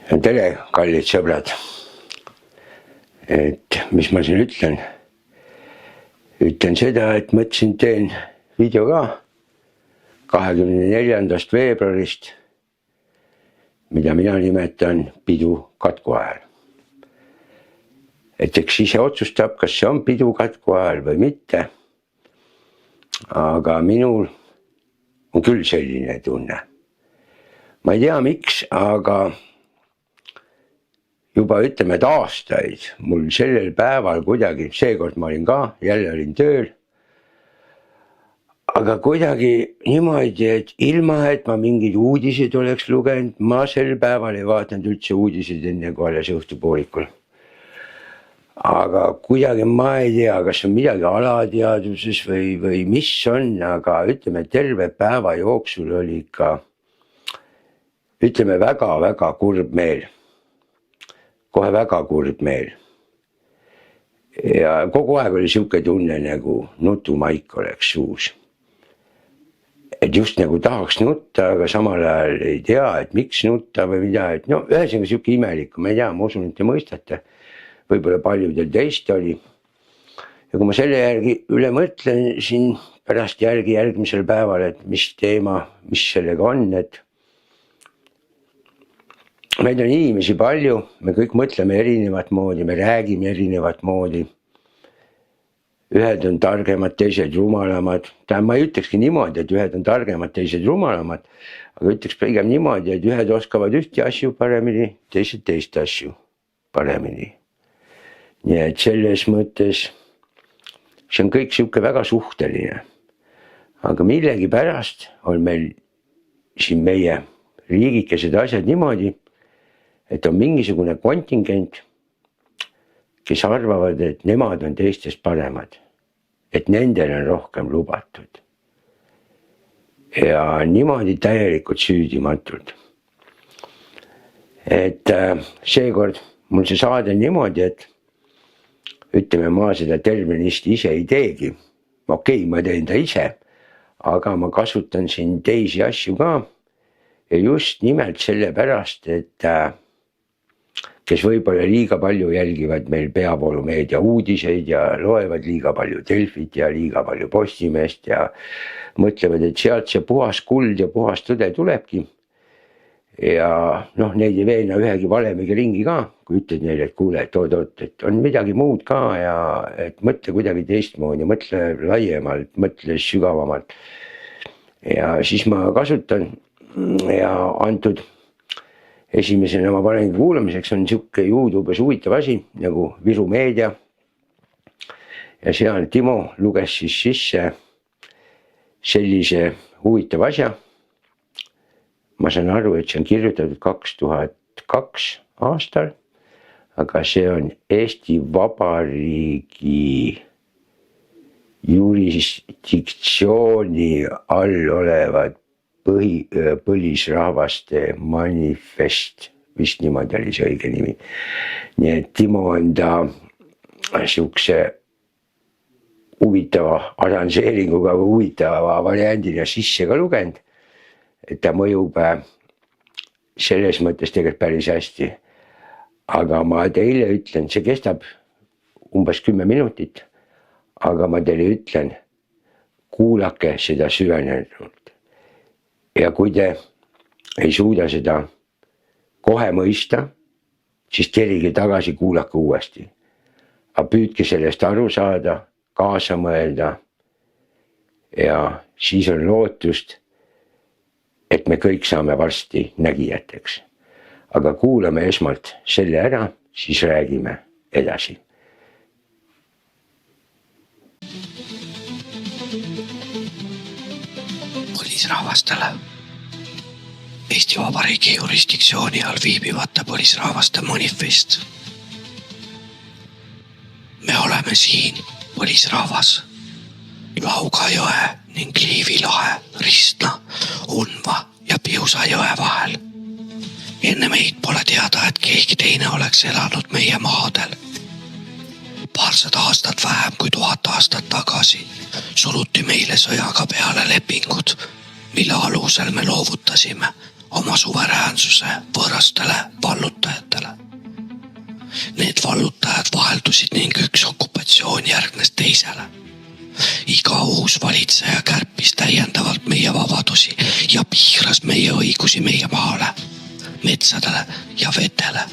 Tere, kallid sõbrad. Et mis ma siin ütlen? Ütlen seda, et mõtlesin, teen video ka 24. veebruarist, mida mina nimetan pidu katku ajal. Et eks ise otsustab, kas see on pidu katku ajal või mitte. Aga minul on küll selline tunne. Ma ei tea miks, aga juba ütleme, et aastaid mul sellel päeval kuidagi, seekord ma olin ka, jälle olin tööl, aga kuidagi niimoodi, et ilma, et ma mingid uudised oleks lugenud, ma sel päeval ei vaatanud üldse uudiseid enne kui alles õhtupoolikul. Aga kuidagi ma ei tea, kas on midagi alateadvuses või mis on, aga ütleme, terve päeva jooksul oli ikka, ütleme, väga kurb meel. Kohe väga kurb meel. Ja kogu aeg oli siuke tunne, nagu nutumaik oleks suus. Et just nagu tahaks nutta, aga samal ajal ei tea, et miks nutta või mida. Et no ühesõnaga siuke imelik, ma ei tea, ma usun, et te mõistate. Võib-olla paljudel teist oli. Ja kui ma selle järgi üle mõtlen siin pärast järgmisel päeval, et mis teema, mis sellega on, et meid on inimesi palju, me kõik mõtleme erinevat moodi, me räägime erinevat moodi. Ühed on targemad, teised rumalamad. Ma ei ütlekski niimoodi, et ühed on targemad, teised rumalamad, aga ütleks pigem niimoodi, et ühed oskavad ühte asju paremini, teised teist asju paremini. Nii et selles mõttes see on kõik siuke väga suhteline. Aga millegi pärast on meil siin meie riigikesed asjad niimoodi, et on mingisugune kontingent, kes arvavad, et nemad on teistest paremad. Et nendel on rohkem lubatud. Ja niimoodi täielikult süüdimatult. Et seekord mul see saade on niimoodi, et ütleme, ma seda tervenisti ise ei teegi. Okei, ma teen ta ise, aga ma kasutan siin teisi asju ka. Ja just nimelt sellepärast, et kes võib-olla liiga palju jälgivad meil peavoolumeedia uudiseid ja loevad liiga palju Delfit ja liiga palju Postimeest ja mõtlevad, et sealt see puhas kuld ja puhas tõde tulebki. Ja neid ei veena ühegi valemiga ringi ka, kui ütled neile, et kuule, et on midagi muud ka ja et mõtle kuidagi teistmoodi, mõtle laiemalt, mõtle sügavamalt. Ja siis ma kasutan ja antud esimesena ma panengi kuulamiseks on siuke YouTube'is huvitav asi nagu Viru Meedia. Ja seal Timo luges siis sisse sellise huvitava asja. Ma saan aru, et see on kirjutatud 2002 aastal, aga see on Eesti Vabariigi jurisdiktsiooni all olevad põlisrahvaste manifest, vist niimoodi oli see õige nimi. Nii et Timo on ta siukse huvitava arranžeeringuga või huvitava variandina sisse ka lugenud, et ta mõjub selles mõttes tegelikult päris hästi. Aga ma teile ütlen, see kestab umbes 10 minutit, aga ma teile ütlen, kuulake seda süvenenult. Ja kui te ei suuda seda kohe mõista, siis kerige tagasi, kuulake uuesti. Aga püüdke sellest aru saada, kaasa mõelda ja siis on lootust, et me kõik saame varsti nägijateks. Aga kuulame esmalt selle ära, siis räägime edasi. Põlisrahvastele. Eesti Vabariigi jurisdiktsiooni all viibivate põlisrahvaste manifest. Me oleme siin põlisrahvas Lauga jõe ning Liivi lahe, Ristna, Unva ja Piusa jõe vahel. Enne meid pole teada, et keegi teine oleks elanud meie maadel. Paarsada aastat vähem kui 1000 aastat tagasi suruti meile sõjaga peale lepingud, mille alusel me loovutasime oma suveräänsuse võõrastele vallutajatele. Need vallutajad vaheldusid ning üks okupatsioon järgnes teisele. Iga uus valitseja kärpis täiendavalt meie vabadusi ja piiras meie õigusi meie maale, metsadele ja vetele.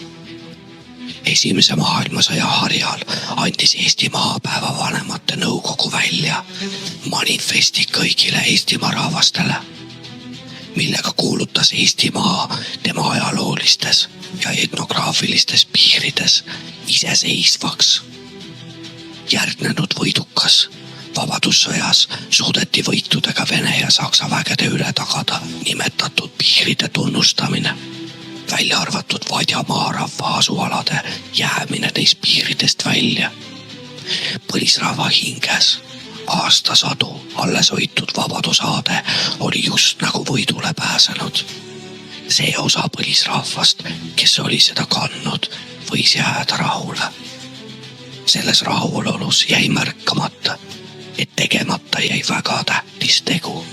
Esimese maailmasõja harjal andis Eesti maapäeva vanemate nõukogu välja manifesti kõigile Eestimaa rahvastele, millega kuulutas Eestimaa tema ajaloolistes ja etnograafilistes piirides iseseisvaks. Järgnenud võidukas vabadussõjas suudeti võitudega Vene ja Saksa vägede üle tagada nimetatud piiride tunnustamine, välja arvatud Vadja maarahva asualade jäämine neist piiridest välja. Põlisrahva hinges aastasadu alles hoitud vabadusaade oli just nagu võidule pääsenud. See osa põlisrahvast, kes oli seda kandnud, võis jääda rahule. Selles rahulolus jäi märkamata, et tegemata jäi väga tähtis tegu.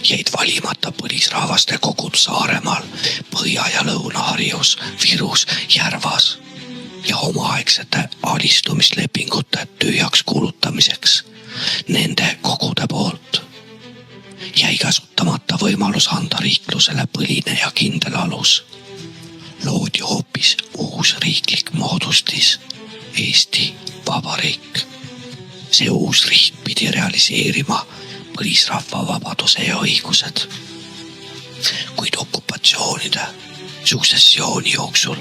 Jäid valimata põlisrahvaste kogud Saaremaal, Põhja- ja Lõuna-Harjus, Virus, Järvas ja omaaegsete alistumislepingute tühjaks kuulutamiseks nende kogude poolt. Jäi kasutamata võimalus anda riiklusele põline ja kindel alus. Loodi hoopis uus riiklik moodustis, Eesti Vabariik. See uus riik pidi realiseerima põlisrahva vabaduse ja õigused. Kuid okupatsioonide suksessiooni jooksul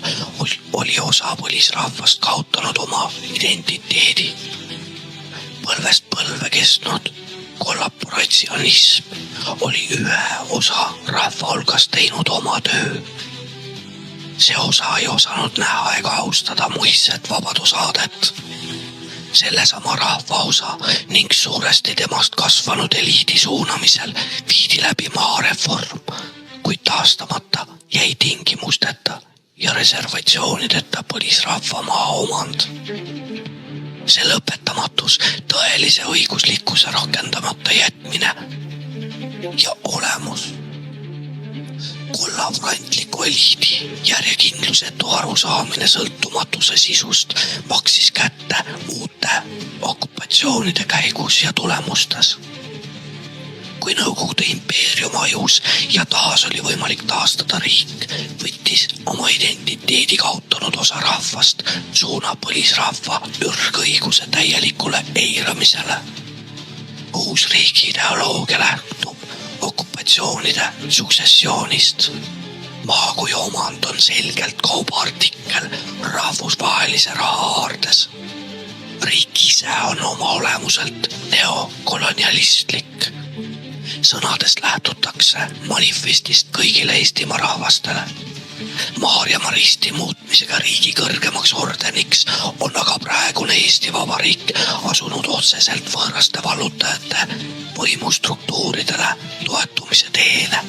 oli osa põlisrahvast kaotanud oma identiteedi. Põlvest põlve kestnud kollaboratsionism oli ühe osa rahva hulgas teinud oma töö. See osa ei osanud näha ega austada muistset vabadusaadet. Sellesama rahva osa ning suuresti temast kasvanud eliidi suunamisel viidi läbi maareform, kuid taastamata jäi tingimusteta ja reservatsioonideta põlisrahva maaomand. See lõpetamatus, tõelise õiguslikkuse rakendamata jätmine ja olemus. Kollaborantliku eliidi järjekindlusetu arusaamine sõltumatuse sisust maksis kätte uute okupatsioonide käigus ja tulemustes. Kui Nõukogude impeerium ajus ja taas oli võimalik taastada riik, võttis oma identiteedi kaotanud osa rahvast suuna põlisrahva ürgõiguse täielikule eiramisele. Uus riigi ideoloogia lähtub okupatsioonide suksessioonist. Maa kui omand on selgelt kaubaartikkel rahvusvahelise raha haardes. Riik ise on oma olemuselt neokolonialistlik. Sõnadest lähtutakse manifestist kõigile Eestimaa rahvastele. Maarjamaa risti muutmisega riigi kõrgemaks ordeniks on aga praegune Eesti Vabariik asunud otseselt võõraste vallutajate võimustruktuuridele toetumise teele.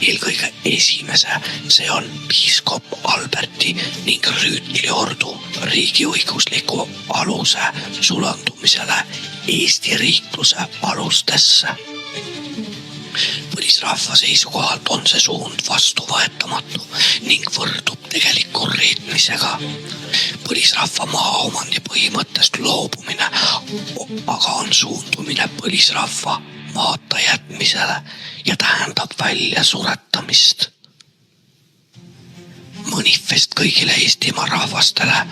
Eelkõige esimese, see on piiskop Alberti ning Rüütli ordu riigiõigusliku aluse sulandumisele Eesti riikluse alustesse. Põlisrahva seisukohalt on see suund vastuvõetamatu ning võrdub tegeliku reetmisega. Põlisrahva maaomandi põhimõttest loobumine aga on suundumine põlisrahva maata jätmisele ja tähendab välja suretamist. Manifest kõigile Eestimaa rahvastele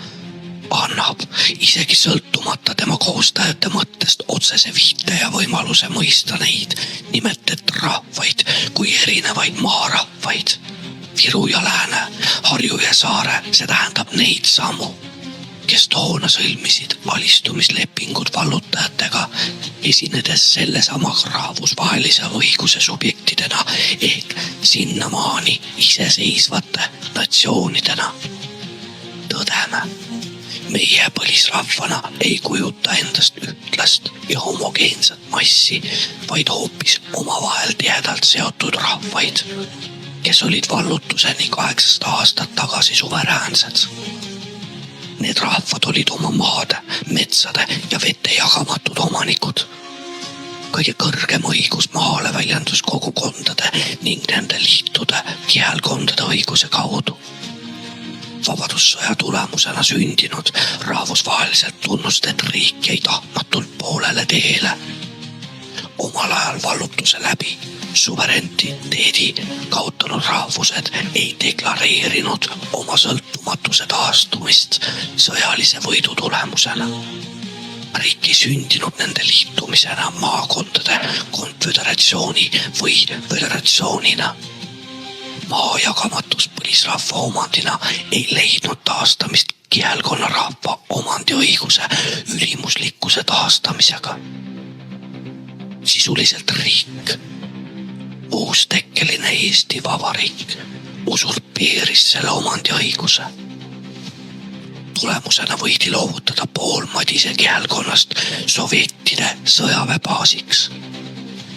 annab isegi sõltumata tema koostajate mõttest otsese viite ja võimaluse mõista neid nimetet rahvaid kui erinevaid maarahvaid. Viru ja Lääne, Harju ja Saare, see tähendab neid samu, kes toona sõlmisid alistumislepingud vallutajatega, esinedes sellesama rahvusvahelise õiguse subjektidena ehk sinnamaani iseseisvate natsioonidena. Tõdeme, meie põlisrahvana ei kujuta endast ühtlast ja homogeenset massi, vaid hoopis omavahel tihedalt seotud rahvaid, kes olid vallutuseni 800 aastat tagasi suveräänsed. Need rahvad olid oma maade, metsade ja vete jagamatud omanikud. kõige kõrgem õigus maale väljenduskogukondade ning nende liitude kihelkondade õiguse kaudu. Vabadussõja tulemusena sündinud rahvusvaheliselt tunnustatud riik jäi tahtmatult poolele teele. Omal ajal vallutuse läbi suverääniteedi kaotanud rahvused ei deklareerinud oma sõltumatuse taastumist sõjalise võidu tulemusena. Riik ei sündinud nende liitumisena maakondade konföderatsiooni või föderatsioonina. Maa jagamatus põlisrahva omandina ei leidnud taastamist kihelkonna rahva omandiõiguse ülimuslikkuse taastamisega. Sisuliselt riik, uustekkeline Eesti Vabariik, usurpeeris selle omandiõiguse. Tulemusena võidi loovutada pool Madise kihelkonnast sovjettide sõjaväebaasiks.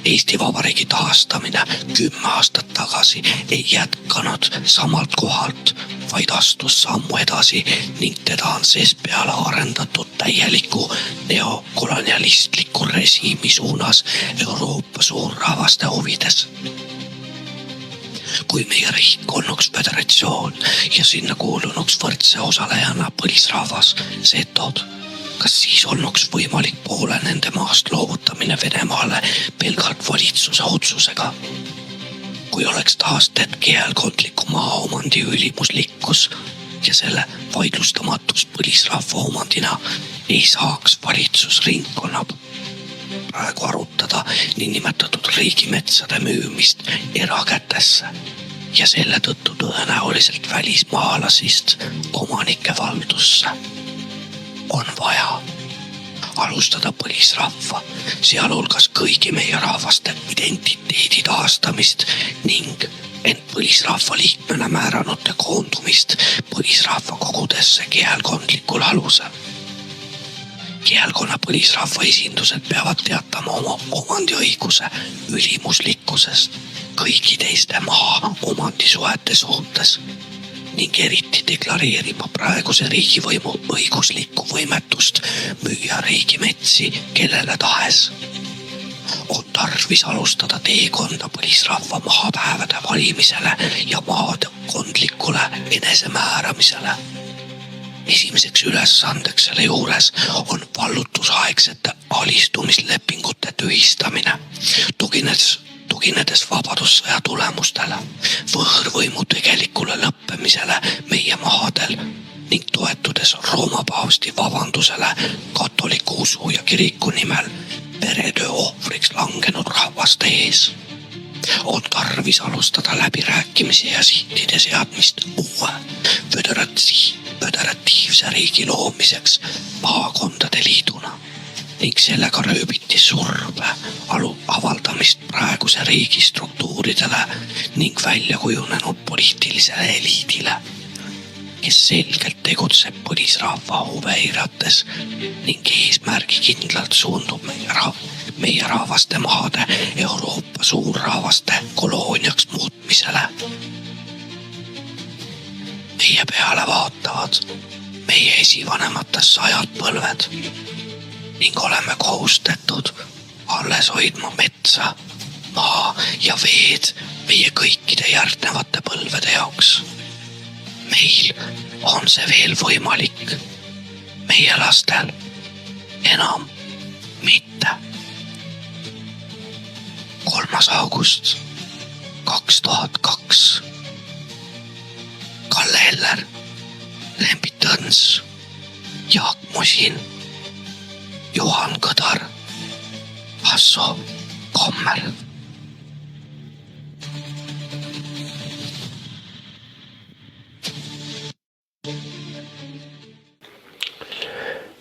Eesti Vabariigi taastamine 10 aastat tagasi ei jätkanud samalt kohalt, vaid astus sammu edasi ning teda on seespeale arendatud täieliku neokolonialistliku režiimi suunas Euroopa suurrahvaste huvides. Kui meie riik olnuks föderatsioon ja sinna kuulunuks võrdse osalejana põlisrahvas, setod, kas siis olnuks võimalik poole nende maast loovutamine Venemaale pelgalt valitsuse otsusega? Kui oleks taastet kihelkondliku maaomandi ülimuslikkus ja selle vaidlustamatus põlisrahva omandina, ei saaks valitsusringkonna praegu arutada niinimetatud riigimetsade müümist erakätesse ja selle tõttu tõenäoliselt välismaalasist omanike valdusse. On vaja alustada põlisrahva, sealhulgas kõigi meie rahvaste identiteedi taastamist ning ent põlisrahva liikmena määranute koondumist põlisrahva kogudesse kihelkondlikul alusel. Kihelkonna põlisrahva esindused peavad teatama oma omandiõiguse ülimuslikkusest kõigi teiste maa omandisuhete suhtes ning eriti deklareerima praeguse riigivõimu õiguslikku võimetust müüa riigimetsi kellele tahes. On tarvis alustada teekonda põlisrahva maapäevade valimisele ja maakondlikule enesemääramisele. Esimeseks ülesandeks selle juures on vallutusaegsete alistumislepingute tühistamine, tuginedes vabadussõja tulemustele, võõrvõimu tegelikule lõppemisele meie maadel ning toetudes Rooma paavsti vabandusele katoliku usu ja kiriku nimel peretöö ohvriks langenud rahvaste ees. On tarvis alustada läbirääkimisi ja sihtide seadmist uue föderatiivse riigi loomiseks maakondade liiduna ning sellega rööbiti surve avaldamist praeguse riigi struktuuridele ning välja kujunenud poliitilisele eliidile, kes selgelt tegutseb põlisrahva huve eirates ning eesmärgi kindlalt suundub meie rahvaste maade Euroopa suurrahvaste kolooniaks muutmisele. Meie peale vaatavad meie esivanematest 100 põlved ning oleme kohustatud alles hoidma metsa, maa ja veed meie kõikide järgnevate põlvede jaoks. Meil on see veel võimalik, meie lastel enam mitte. 3. august 2002. Kalle Eller, Lembi Tõns, Jaak Musin, Juhan Kõdar, Hasso Kommer.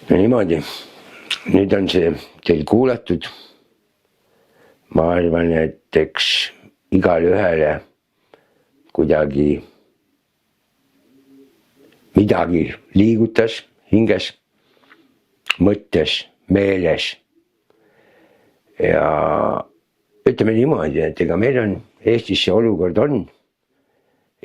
No niimoodi, nüüd on see teil kuulatud. Ma arvan, et eks igale ühele kuidagi midagi liigutas hinges, mõttes, meeles. Ja ütleme niimoodi, et ega meil on Eestis see olukord on.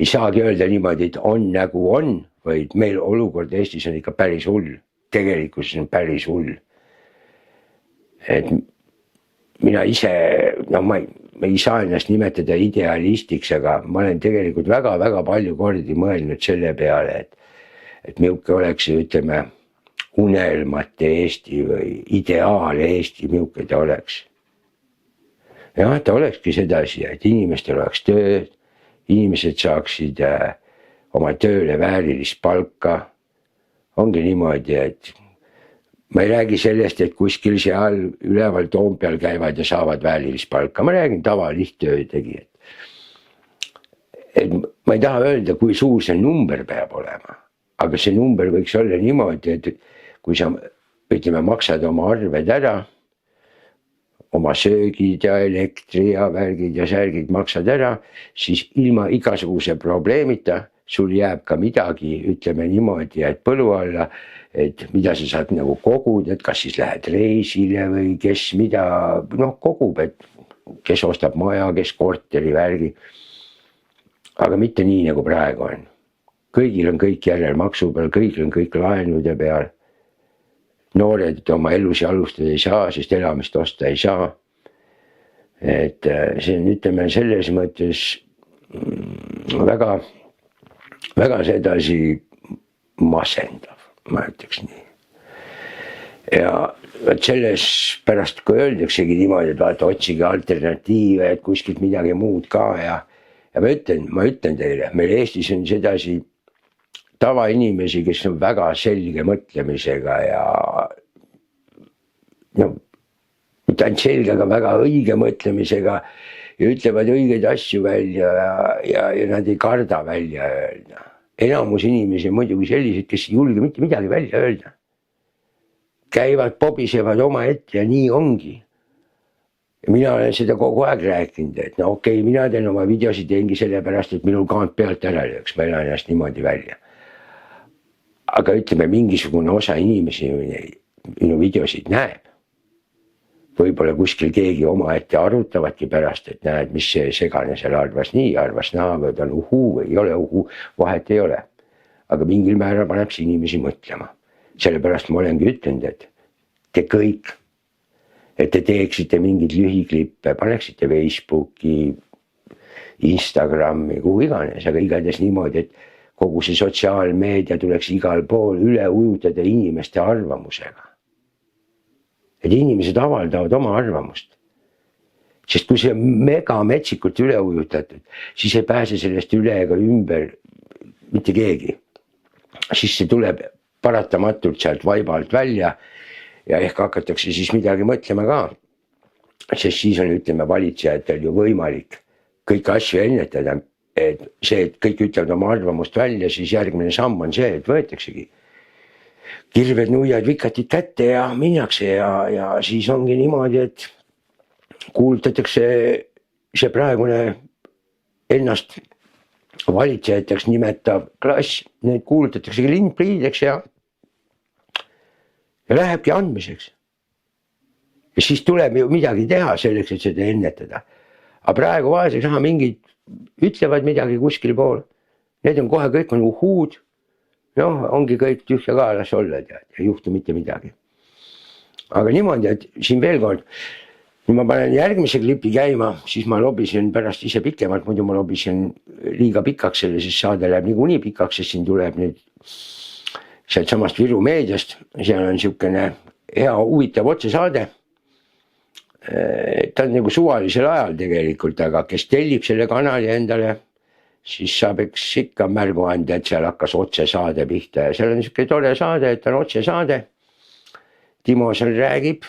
Ei saagi öelda niimoodi, et on nagu on, vaid meil olukord Eestis on ikka päris hull. Tegelikult on päris hull. Et mina ise, no ma ei saa ennast nimetada idealistiks, aga ma olen tegelikult väga-väga palju kordi mõelnud selle peale, et milline oleks, ütleme, unelmate Eesti või ideaal Eesti, milline ta oleks. jah, ta olekski sedasi, et inimestel oleks tööd, inimesed saaksid oma tööle väärilist palka. ongi niimoodi, et ma ei räägi sellest, et kuskil seal üleval Toompeal käivad ja saavad väärilist palka, ma räägin tavalist töötegijat. et ma ei taha öelda, kui suur see number peab olema, aga see number võiks olla niimoodi, et kui sa, ütleme, maksad oma arved ära, oma söögid ja elektri ja värgid ja särgid maksad ära, siis ilma igasuguse probleemita sul jääb ka midagi, ütleme niimoodi, et põlu alla, et mida sa saad nagu koguda, et kas siis lähed reisile või kes mida, noh, kogub, et kes ostab maja, kes korteri värgi. aga mitte nii, nagu praegu on. kõigil on kõik järelmaksu peal, kõigil on kõik laenude peal. noored oma elusi alustada ei saa, sest elamist osta ei saa. et see on, ütleme, selles mõttes väga, väga sedasi masendav, ma ütleks nii. ja vot selles pärast, kui öeldaksegi niimoodi, et vaata, otsige alternatiive, et kuskilt midagi muud ka ja ma ütlen teile, meil Eestis on sedasi tavainimesi, kes on väga selge mõtlemisega ja no mitte ainult selge, aga väga õige mõtlemisega ja ütlevad õigeid asju välja ja nad ei karda välja öelda. Enamus inimesi on muidugi sellised, kes ei julge mitte midagi välja öelda. Käivad, pobisevad omaette ja nii ongi. Ja mina olen seda kogu aeg rääkinud, et no okei, mina teen oma videosid teengi sellepärast, et minul kaant pealt ära lööks, ma elan ennast niimoodi välja. Aga ütleme, mingisugune osa inimesi minu videosid näeb. Võib-olla kuskil keegi omaette arutavadki pärast, et näed, mis see segane seal arvas nii, arvas naa, või ta on uhuu või ei ole uhuu, vahet ei ole. Aga mingil määral paneb see inimesi mõtlema. Sellepärast ma olengi ütlenud, et te kõik, et te teeksite mingeid lühiklippe, paneksite Facebooki, Instagrami, kuhu iganes, aga igatahes niimoodi, et kogu see sotsiaalmeedia tuleks igal pool üle ujutada inimeste arvamusega. Et inimesed avaldavad oma arvamust. Sest kui see on mega metsikult üle ujutatud, siis ei pääse sellest üle ega ümber mitte keegi. Siis see tuleb paratamatult sealt vaiba alt välja ja ehk hakatakse siis midagi mõtlema ka. Sest siis on, ütleme, valitsejatel ju võimalik kõiki asju ennetada. Et see, et kõik ütlevad oma arvamust välja, siis järgmine samm on see, et võetaksegi kirved, nuiad, vikatid kätte ja minnakse ja siis ongi niimoodi, et kuulutatakse see praegune ennast valitsejateks nimetav klass, need kuulutatakse lindpliideks ja lähebki andmiseks. Ja siis tuleb ju midagi teha selleks, et seda ennetada. Aga praegu vaeseks mingid ütlevad midagi kuskil pool. Need on kohe kõik on uhuud. Noh, ongi kõik tühja ka, las olla, tead, ei juhtu mitte midagi. Aga niimoodi, et siin veel kord, kui ma panen järgmise klipi käima, siis ma lobisen pärast ise pikemalt, muidu ma lobisen liiga pikaks selle, siis saade läheb niikuinii pikaks, sest siin tuleb nüüd sealt samast Viru meediast, seal on niisugune hea huvitav otsesaade. Ta on nagu suvalisel ajal tegelikult, aga kes tellib selle kanali endale, siis saab eks ikka märgu anda, et seal hakkas otsesaade pihta ja seal on niisugune tore saade, et on otsesaade. Timo seal räägib,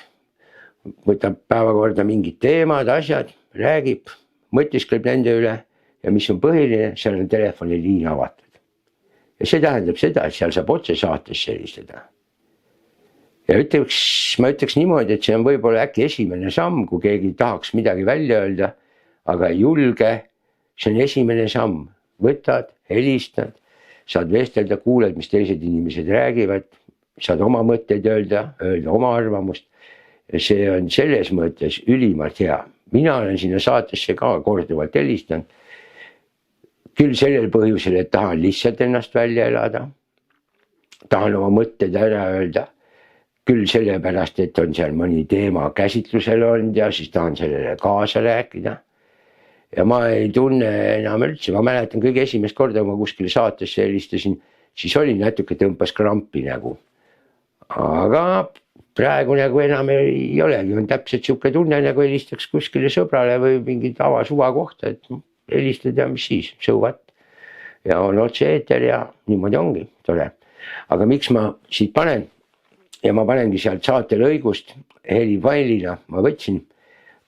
võtab päevakorda mingid teemad, asjad, räägib, mõtiskleb nende üle ja mis on põhiline, seal on telefoniliin avatud. Ja see tähendab seda, et seal saab otsesaates sellistada. Ja ma ütleks niimoodi, et see on võib-olla äkki esimene samm, kui keegi tahaks midagi välja öelda, aga ei julge, see on esimene samm. Võtad, helistad, saad vestelda, kuuled, mis teised inimesed räägivad, saad oma mõtteid öelda oma arvamust. Ja see on selles mõttes ülimalt hea. Mina olen sinna saatesse ka korduvalt helistanud. Küll sellel põhjusel, et tahan lihtsalt ennast välja elada. Tahan oma mõtteid ära öelda. küll sellepärast, et on seal mõni teema käsitlusel olnud ja siis tahan sellele kaasa rääkida. Ja ma ei tunne enam üldse, ma mäletan kõige esimest korda, ma kuskil saatesse helistasin, siis oli natuke tõmpas krampi nagu. Aga praegu nagu enam ei olegi, on täpselt siuke tunne, nagu helistaks kuskile sõbrale või mingi tavasuva kohta, et helistad ja mis siis, so what. Ja on otse eeter ja niimoodi ongi, tore. Aga miks ma siit panen ja ma panengi sealt saatele õigust helifailina, ma võtsin,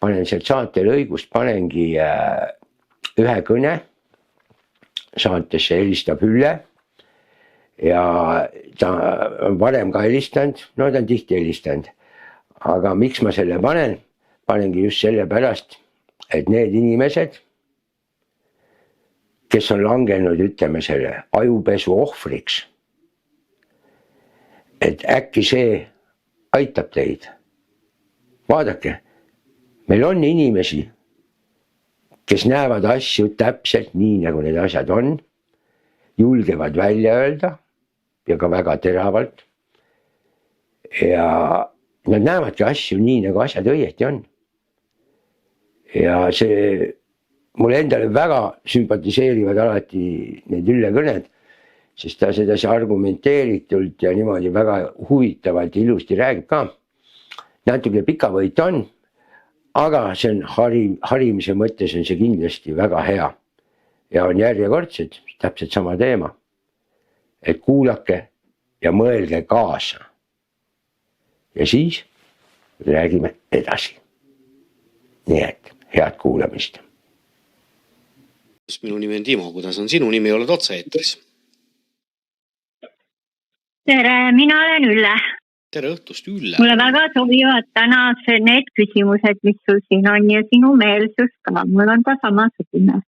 panen sealt saatele õigust, panengi ühe kõne, saatesse helistab Ülle ja ta on varem ka helistanud, no ta on tihti helistanud, aga miks ma selle panen, panengi just selle pärast, et need inimesed, kes on langenud, ütleme selle ajupesu ohvriks, et äkki see aitab teid. Vaadake, meil on inimesi, kes näevad asju täpselt nii, nagu need asjad on, julgevad välja öelda ja ka väga teravalt. Ja nad näevadki asju nii, nagu asjad õieti on. Ja see mulle endale väga sümpatiseerivad alati need Ülle kõned, sest ta sedasi argumenteeritult ja niimoodi väga huvitavalt ja ilusti räägib ka. Natuke pikavõit on, aga see on harimise mõttes on see kindlasti väga hea. Ja on järjekordselt täpselt sama teema. Et kuulake ja mõelge kaasa. Ja siis räägime edasi. Nii et head kuulamist. Minu nimi on Timo, kuidas on sinu nimi, oled otse eetris? Tere, mina olen Ülle. Tere õhtust, Ülle. Mulle väga sobivad täna need küsimused, mis sul siin on ja sinu meelsus ka. Mul on ka samasugune.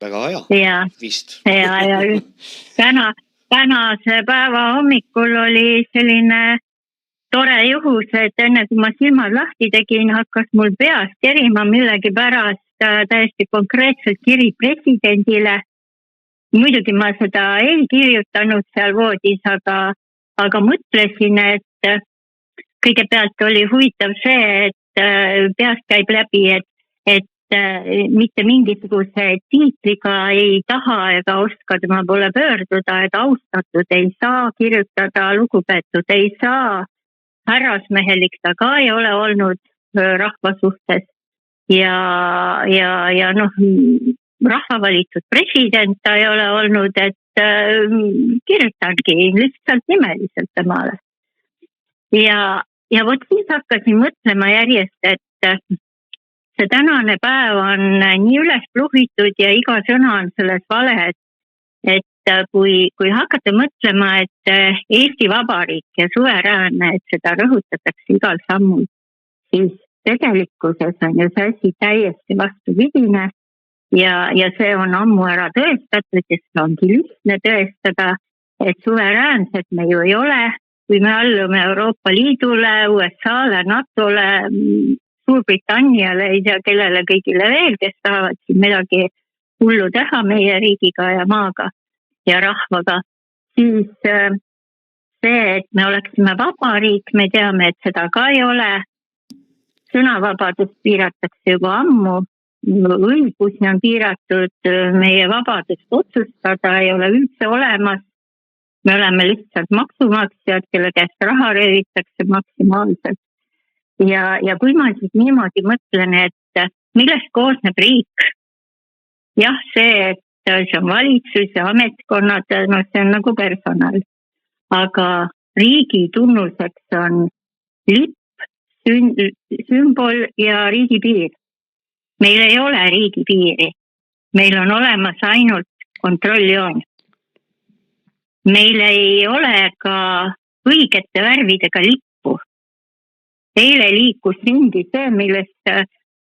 Väga hea, ja, vist. Ja tänase päeva hommikul oli selline tore juhus, et enne kui ma silmad lahti tegin, hakkas mul peast kerima millegi pärast täiesti konkreetselt kiri presidendile. Muidugi ma seda ei kirjutanud seal voodis, aga mõtlesin, et kõigepealt oli huvitav see, et peast käib läbi, et mitte mingisuguse tiitliga ei taha ega oska tema poole pöörduda, et austatud ei saa kirjutada, lugupeetud ei saa, härrasmehelik ta ka ei ole olnud rahva suhtes ja noh, rahva valitud president ta ei ole olnud, et kirjutangi lihtsalt nimeliselt temale. Ja vot siis hakkasin mõtlema järjest, et see tänane päev on nii üles pluhitud ja iga sõna on selles vale, et kui hakata mõtlema, et Eesti Vabariik ja suveräänne, et seda rõhutatakse igal sammul, siis tegelikkuses on ju see asi täiesti vastupidine. Ja see on ammu ära tõestatud ja see ongi lihtne tõestada, et suveräänsed me ju ei ole, kui me allume Euroopa Liidule, USA-le, NATO-le, Suurbritanniale, ei tea kellele kõigile veel, kes tahavad siin midagi hullu teha meie riigiga ja maaga ja rahvaga, siis see, et me oleksime vabariik, me teame, et seda ka ei ole. Sõnavabadust piiratakse juba ammu. Õigusi on piiratud, meie vabadust otsustada ei ole üldse olemas. Me oleme lihtsalt maksumaksjad, kelle käest raha röövitakse maksimaalselt. Ja kui ma siis niimoodi mõtlen, et millest koosneb riik? Jah, see, et see on valitsus ja ametkonnad, no see on nagu personal. Aga riigi tunnuseks on lipp, sümbol ja riigipiir. Meil ei ole riigipiiri. Meil on olemas ainult kontrolljoon. Meil ei ole ka õigete värvidega lippu. Eile liikus ringi see, millest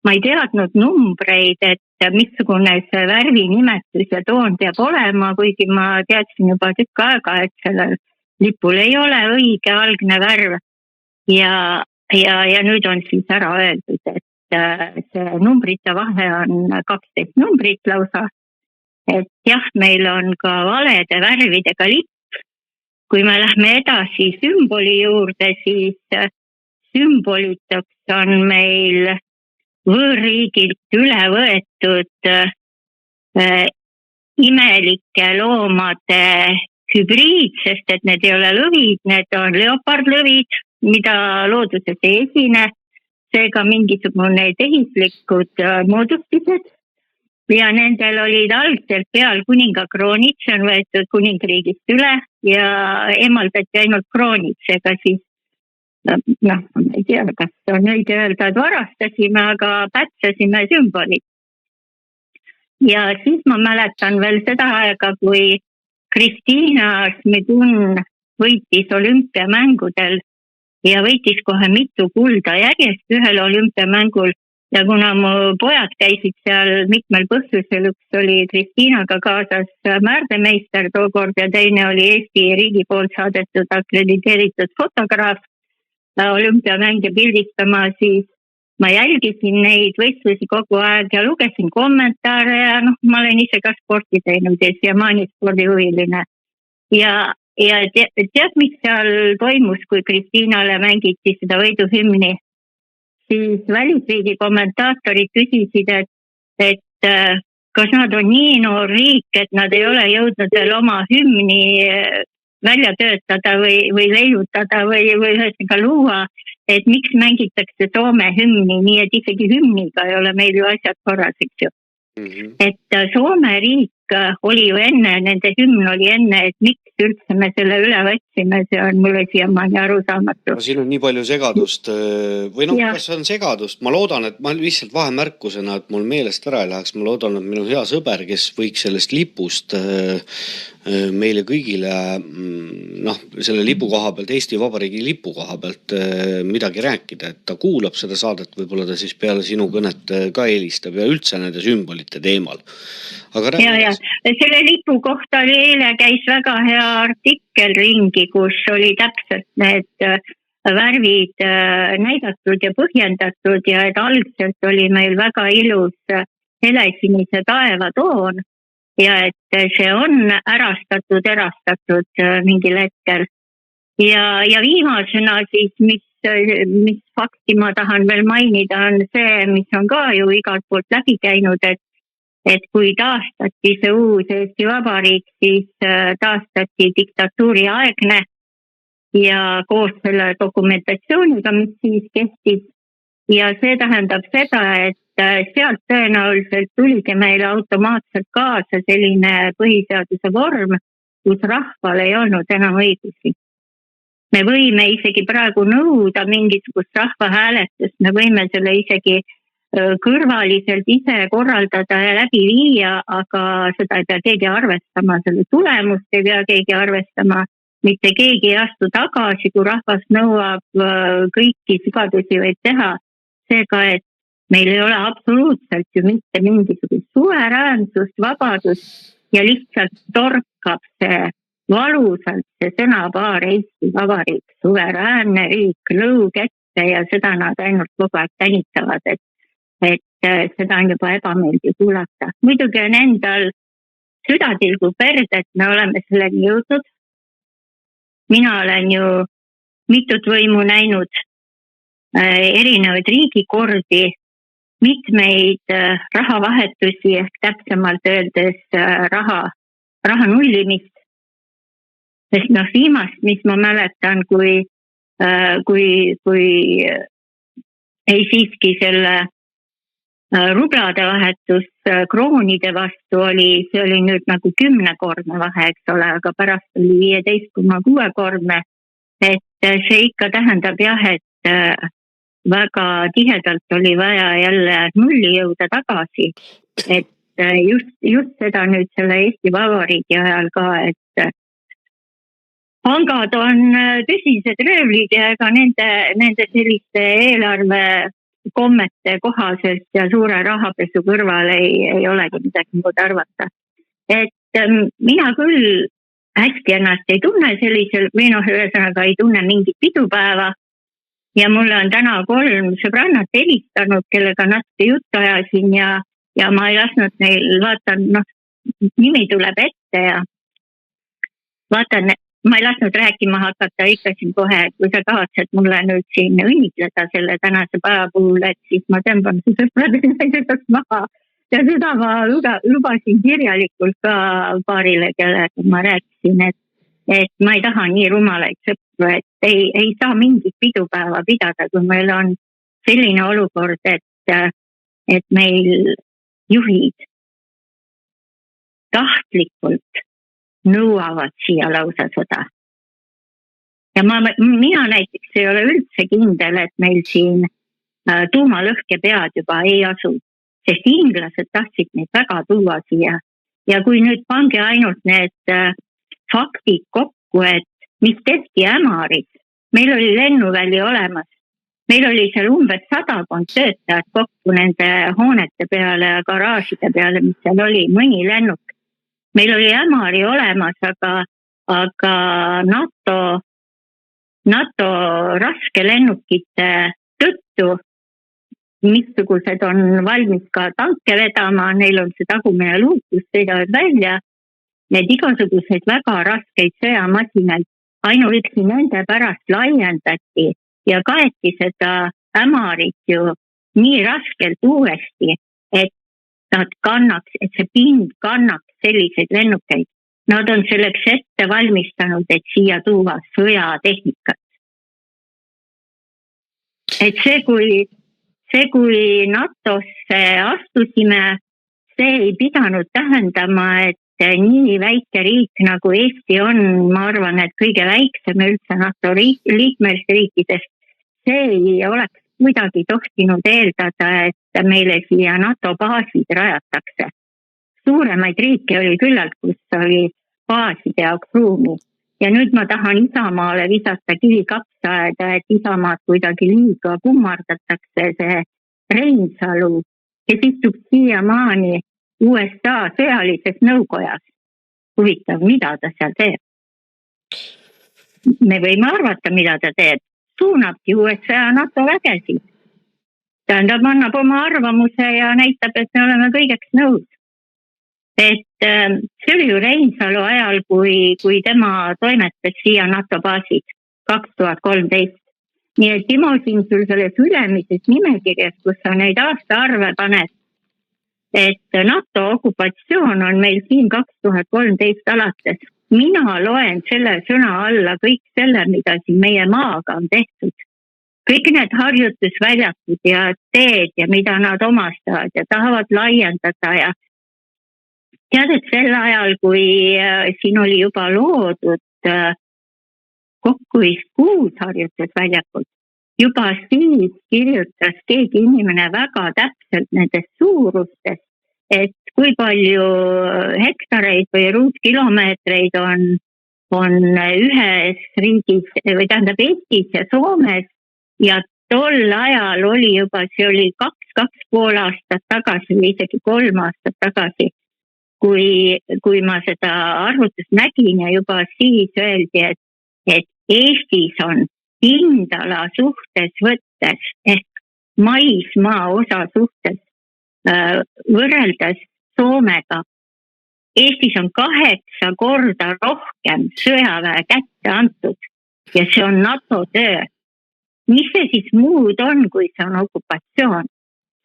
ma ei teadnud numbreid, et missugune see värvi nimetus ja toon peab olema, kuigi ma teadsin juba tükk aega, et sellel lipul ei ole õige algne värv. Ja nüüd on siis ära öeldud, et see numbrite vahe on 12 numbrit lausa. Et jah, meil on ka valede värvidega lipp kui me lähme edasi sümboli juurde, siis sümboliteks on meil võõrriigilt üle võetud imelike loomade hübriid, sest et need ei ole lõvid, need on leopardlõvid, mida looduses ei esine, seega mingisugune tehislikud moodustised ja nendel olid algselt peal kuningakroonid, see on võetud kuningriigist üle ja eemaldati ainult kroonid, seega siis ma ei tea, kas on õige öelda, et varastasime, aga pätsasime sümbolid. Ja siis ma mäletan veel seda aega, kui Kristiina Šmidun võitis olümpiamängudel ja võitis kohe mitu kulda järjest ühel olümpiamängul ja kuna mu pojad käisid seal mitmel põhjusel, üks oli Kristiinaga kaasas märdemeister tookord ja teine oli Eesti riigi poolt saadetud akrediteeritud fotograaf olümpiamänge pildistama, siis ma jälgisin neid võistlusi kogu aeg ja lugesin kommentaare ja ma olen ise ka sporti teinud ja siiamaani spordihuviline. Ja tead, mis seal toimus, kui Kristiinale mängiti seda võiduhümni? Siis välisriigi kommentaatorid küsisid, et kas nad on nii noor riik, et nad ei ole jõudnud veel oma hümni välja töötada või leiutada või ühesõnaga luua, et miks mängitakse Soome hümni, nii et isegi hümniga ei ole meil ju asjad korras, eks ju. Et Soome riik oli ju enne, nende hümn oli enne, et miks üldse me selle üle võtsime, see on mulle siiamaani arusaamatu. Siin on nii palju segadust või kas on segadust, ma loodan, et ma lihtsalt vahemärkusena, et mul meelest ära ei läheks, ma loodan, et minu hea sõber, kes võiks sellest lipust meile kõigile selle lipu koha pealt, Eesti Vabariigi lipu koha pealt midagi rääkida, et ta kuulab seda saadet, võib-olla ta siis peale sinu kõnet ka helistab ja üldse nende sümbolite teemal. Ja. Selle lipu kohta eile käis väga hea artikkel ringi, kus oli täpselt need värvid näidatud ja põhjendatud ja et algselt oli meil väga ilus helesinise taevatoon ja et see on erastatud mingil hetkel. Ja viimasena siis, mis fakti ma tahan veel mainida, on see, mis on ka ju igalt poolt läbi käinud, et kui taastati see uus Eesti Vabariik, siis taastati diktatuuri aegne ja koos selle dokumentatsiooniga, mis siis kestis. Ja see tähendab seda, et sealt tõenäoliselt tuligi meile automaatselt kaasa selline põhiseaduse vorm, kus rahval ei olnud enam õigusi. Me võime isegi praegu nõuda mingisugust rahvahääletust, me võime selle isegi kõrvaliselt ise korraldada ja läbi viia, aga seda ei pea keegi arvestama, selle tulemust ei pea keegi arvestama, mitte keegi ei astu tagasi, kui rahvas nõuab kõiki sigadusi võib teha. Seega, et meil ei ole absoluutselt ju mitte mingisugust suveräänsust, vabadust ja lihtsalt torkab see valusalt see sõnapaar Eesti Vabariik, suveräänne riik, lõug ette ja seda nad ainult kogu aeg tänitavad, et seda on juba ebameeldiv kuulata. Muidugi on endal südatilgu perd, et me oleme selleni jõudnud. Mina olen ju mitut võimu näinud, erinevaid riigikordi, mitmeid rahavahetusi ehk täpsemalt öeldes raha nullimist. Sest viimast, mis ma mäletan, kui ei siiski selle rublade vahetus kroonide vastu oli, see oli nüüd nagu 10-kordne vahe, eks ole, aga pärast oli 15,6-kordne, et see ikka tähendab jah, et väga tihedalt oli vaja jälle nulli jõuda tagasi, et just seda nüüd selle Eesti Vabariigi ajal ka, et pangad on tõsised röövlid ja ega nende selliste eelarve kommete kohaselt ja suure rahapesu kõrval ei olegi midagi muud arvata. Et mina küll hästi ennast ei tunne sellisel, või ühesõnaga ei tunne mingit pidupäeva ja mulle on täna 3 sõbrannat helistanud, kellega natuke juttu ajasin ja ma ei lasknud neil, vaatan, nimi tuleb ette ja vaatan, ma ei lasknud rääkima hakata, ütlesin kohe, et kui sa kavatsed mulle nüüd siin õnnitleda selle tänase päeva puhul, et siis ma tõmban su sõpradele näidetaks maha. Ja seda ma lubasin kirjalikult ka paarile, kellega ma rääkisin, et ma ei taha nii rumalaid sõpru, et ei saa mingit pidupäeva pidada, kui meil on selline olukord, et meil juhid tahtlikult nõuavad siia lausa sõda. Ja mina näiteks ei ole üldse kindel, et meil siin tuumalõhkepead juba ei asu, sest inglased tahtsid neid väga tuua siia. Ja kui nüüd pange ainult need faktid kokku, et mis tehti Ämaris, meil oli lennuväli olemas, meil oli seal umbes 100 töötajad kokku nende hoonete peale ja garaažide peale, mis seal oli, mõni lennuk. Meil oli Ämari olemas, aga NATO raske lennukite tõttu, missugused on valmis ka tanke vedama, neil on see tagumine luuk, kus sõidavad välja, need igasugused väga raskeid sõjamasinaid ainuüksi nende pärast laiendati ja kaeti seda Ämarit ju nii raskelt uuesti, et nad kannaks, et see pind kannaks selliseid lennukeid. Nad on selleks ette valmistanud, et siia tuua sõjatehnikat. Et see, kui NATO-sse astusime, see ei pidanud tähendama, et nii väike riik nagu Eesti on, ma arvan, et kõige väiksem üldse NATO liikmesriikidest, see ei oleks kuidagi tohtinud eeldada, et meile siia NATO baasid rajatakse. Suuremaid riike oli küllalt, kus oli baaside jaoks ruumi. Ja nüüd ma tahan Isamaale visata kivi kapsaaeda, et Isamaad kuidagi liiga kummardatakse see Reinsalu, kes istub siiamaani USA sõjalises nõukojas. Huvitav, mida ta seal teeb? Me võime arvata, mida ta teeb. Suunabki USA NATO vägesid. Tähendab, annab oma arvamuse ja näitab, et me oleme kõigeks nõus. Et see oli ju Reinsalu ajal, kui tema toimetas siia NATO baasid 2013. Nii et Timo siin sul selles ülemises nimekirjas, kus sa neid aastaarve paned, et NATO okupatsioon on meil siin 2013 alates. Mina loen selle sõna alla kõik selle, mida siin meie maaga on tehtud. Kõik need harjutusväljakud ja teed ja mida nad omastavad ja tahavad laiendada ja tead, et sel ajal, kui siin oli juba loodud kokku 6 harjutusväljakut, juba siis kirjutas keegi inimene väga täpselt nendest suurustest, et kui palju hektareid või ruutkilomeetreid on ühes riigis, või tähendab Eestis ja Soomes, ja tol ajal oli juba, see oli 2,5 aastat tagasi või isegi 3 aastat tagasi, kui ma seda arvutust nägin ja juba siis öeldi, et Eestis on pindala suhtes võttes ehk maismaa osa suhtes võrreldes Soomega. Eestis on 8 korda rohkem sõjaväe kätte antud ja see on NATO töö. Mis see siis muud on, kui see on okupatsioon?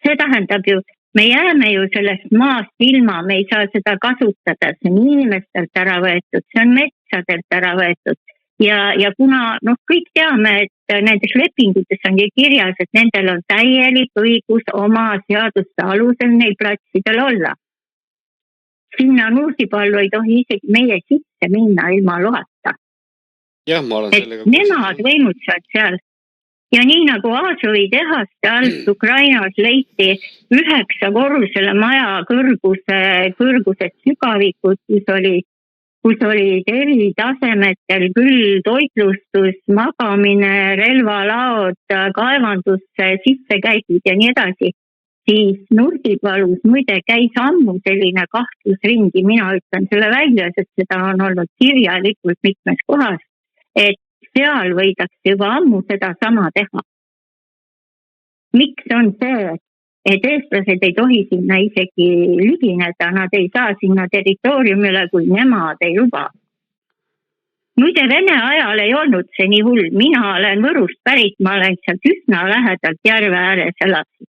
See tähendab ju, me jääme ju sellest maast ilma, me ei saa seda kasutada, see on inimestelt ära võetud, see on metsadelt ära võetud. Ja kuna kõik teame, et nendes lepingutes on kirjas, et nendel on täielik õigus oma seaduste alusel neil platsidel olla. Sinna Nursipallu ei tohi isegi meie sisse minna ilma loata. Jah, ma olen sellega... Nemad võimutsevad seal. Ja nii nagu Aasovi tehaste alt Ukrainas leiti 9 korrusele maja kõrgused sügavikud, kus olid eri tasemetel küll toitlustus, magamine, relvalaod, kaevandusse, sissekäigud ja nii edasi, siis Nursipalus muide käis ammu selline kahtlusringi, mina ütlen selle välja, sest seda on olnud kirjalikult mitmes kohas, et seal võidakse juba ammu seda sama teha. Miks on see, et eestlased ei tohi sinna isegi ligineda, nad ei saa sinna territooriumile, kui nemad ei luba. muide Vene ajal ei olnud see nii hull, mina olen Võrust pärit, ma olen sealt üsna lähedalt järve ääres elasin.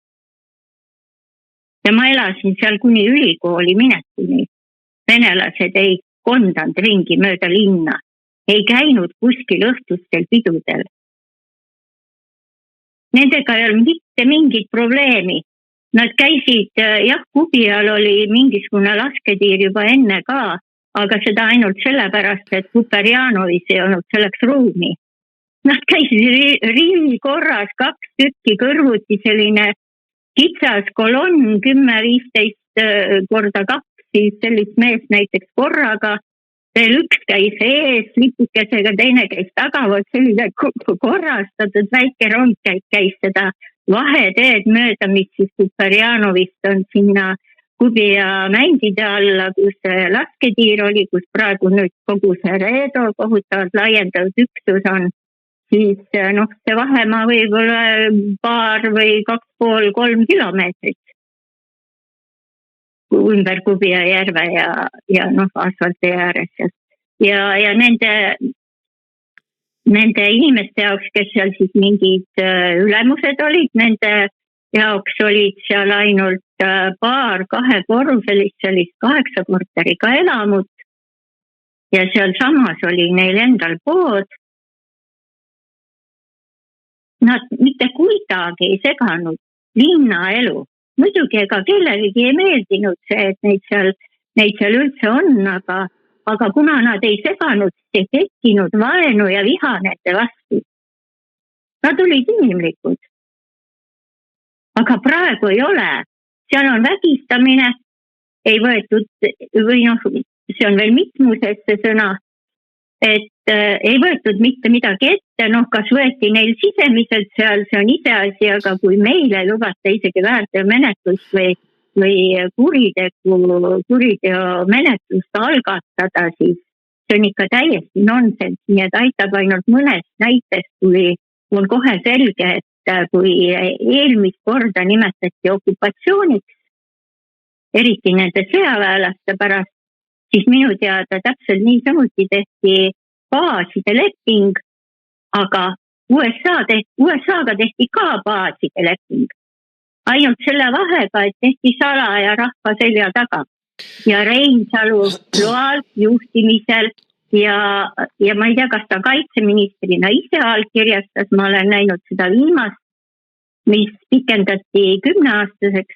Ja ma elasin seal kuni ülikooli minekuni. Venelased ei kondanud ringi mööda linna, ei käinud kuskil õhtustel pidudel. Nendega ei olnud mitte mingit probleemi. Nad käisid, Kubial oli mingisugune lasketiir juba enne ka, aga seda ainult sellepärast, et Kuperjanovis ei olnud selleks ruumi. Nad käisid rivi korras 2 tükki kõrvuti, selline kitsas kolonn 10-15 korda 2, siis sellist meest näiteks korraga, veel üks käis ees lipukesega, teine käis taga, selline korrastatud väike rong käis seda vaheteed mööda, mis siis Kuperjanovist on sinna Kubia mändide alla, kus lasketiir oli, kus praegu nüüd kogu see Reedo kohutavalt laiendatud üksus on, siis see vahemaa võib olla paar või 2,5-3 kilomeetrit ümber Kubia järve ja asfalti ääres. Ja nende inimeste jaoks, kes seal siis mingid ülemused olid, nende jaoks olid seal ainult paar 2-korruselist, sellist 8 korteriga elamut ja seal samas oli neil endal pood. Nad mitte kuidagi ei seganud linnaelu. Muidugi ega kellelegi ei meeldinud see, et neid seal üldse on, aga kuna nad ei seganud, ei tekkinud vaenu ja viha nende vastu. Nad olid inimlikud. Aga praegu ei ole. Seal on vägistamine, ei võetud, või see on veel mitmuses see sõna, et ei võetud mitte midagi ette, kas võeti neil sisemiselt seal, see on iseasi, aga kui meile lubata isegi väärteomenetlust või kuriteo menetlust algatada, siis see on ikka täiesti nonsens, nii et aitab ainult mõnest näitest, kui on kohe selge, et kui eelmist korda nimetati okupatsiooniks, eriti nende sõjaväelaste pärast, siis minu teada täpselt niisamuti tehti baaside leping, aga USA-ga tehti ka baaside leping. Ainult selle vahega, et tehti salaja rahva selja taga. Ja Reinsalu loal juhtimisel ja ma ei tea, kas ta kaitseministrina ise allkirjastas, ma olen näinud seda viimast, mis pikendati 10-aastaseks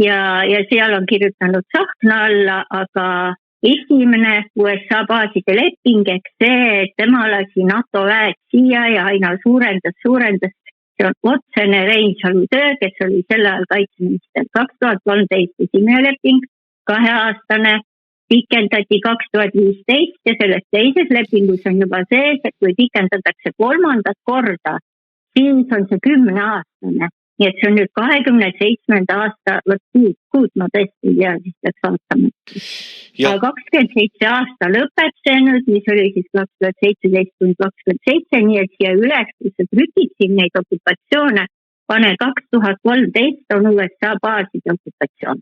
ja seal on kirjutanud Tsahkna alla, aga esimene USA baaside leping, see, et tema lasi NATO väed siia ja aina suurendas, see on otsene Reinsalu töö, kes oli selle ajal kaitseminister. 2013 esimene leping, 2-aastane, pikendati 2015 ja selles teises lepingus on juba sees, et kui pikendatakse 3. korda, siis on see 10-aastane. Nii et see on nüüd 27. aasta, kuud ma tõesti ei tea, siis peaks vaatama. 27 aasta lõpeb see nüüd, mis oli siis 2017-2027, nii et siia üles, kus sa trükitsid neid okupatsioone, pane 2013 on USA baaside okupatsioon.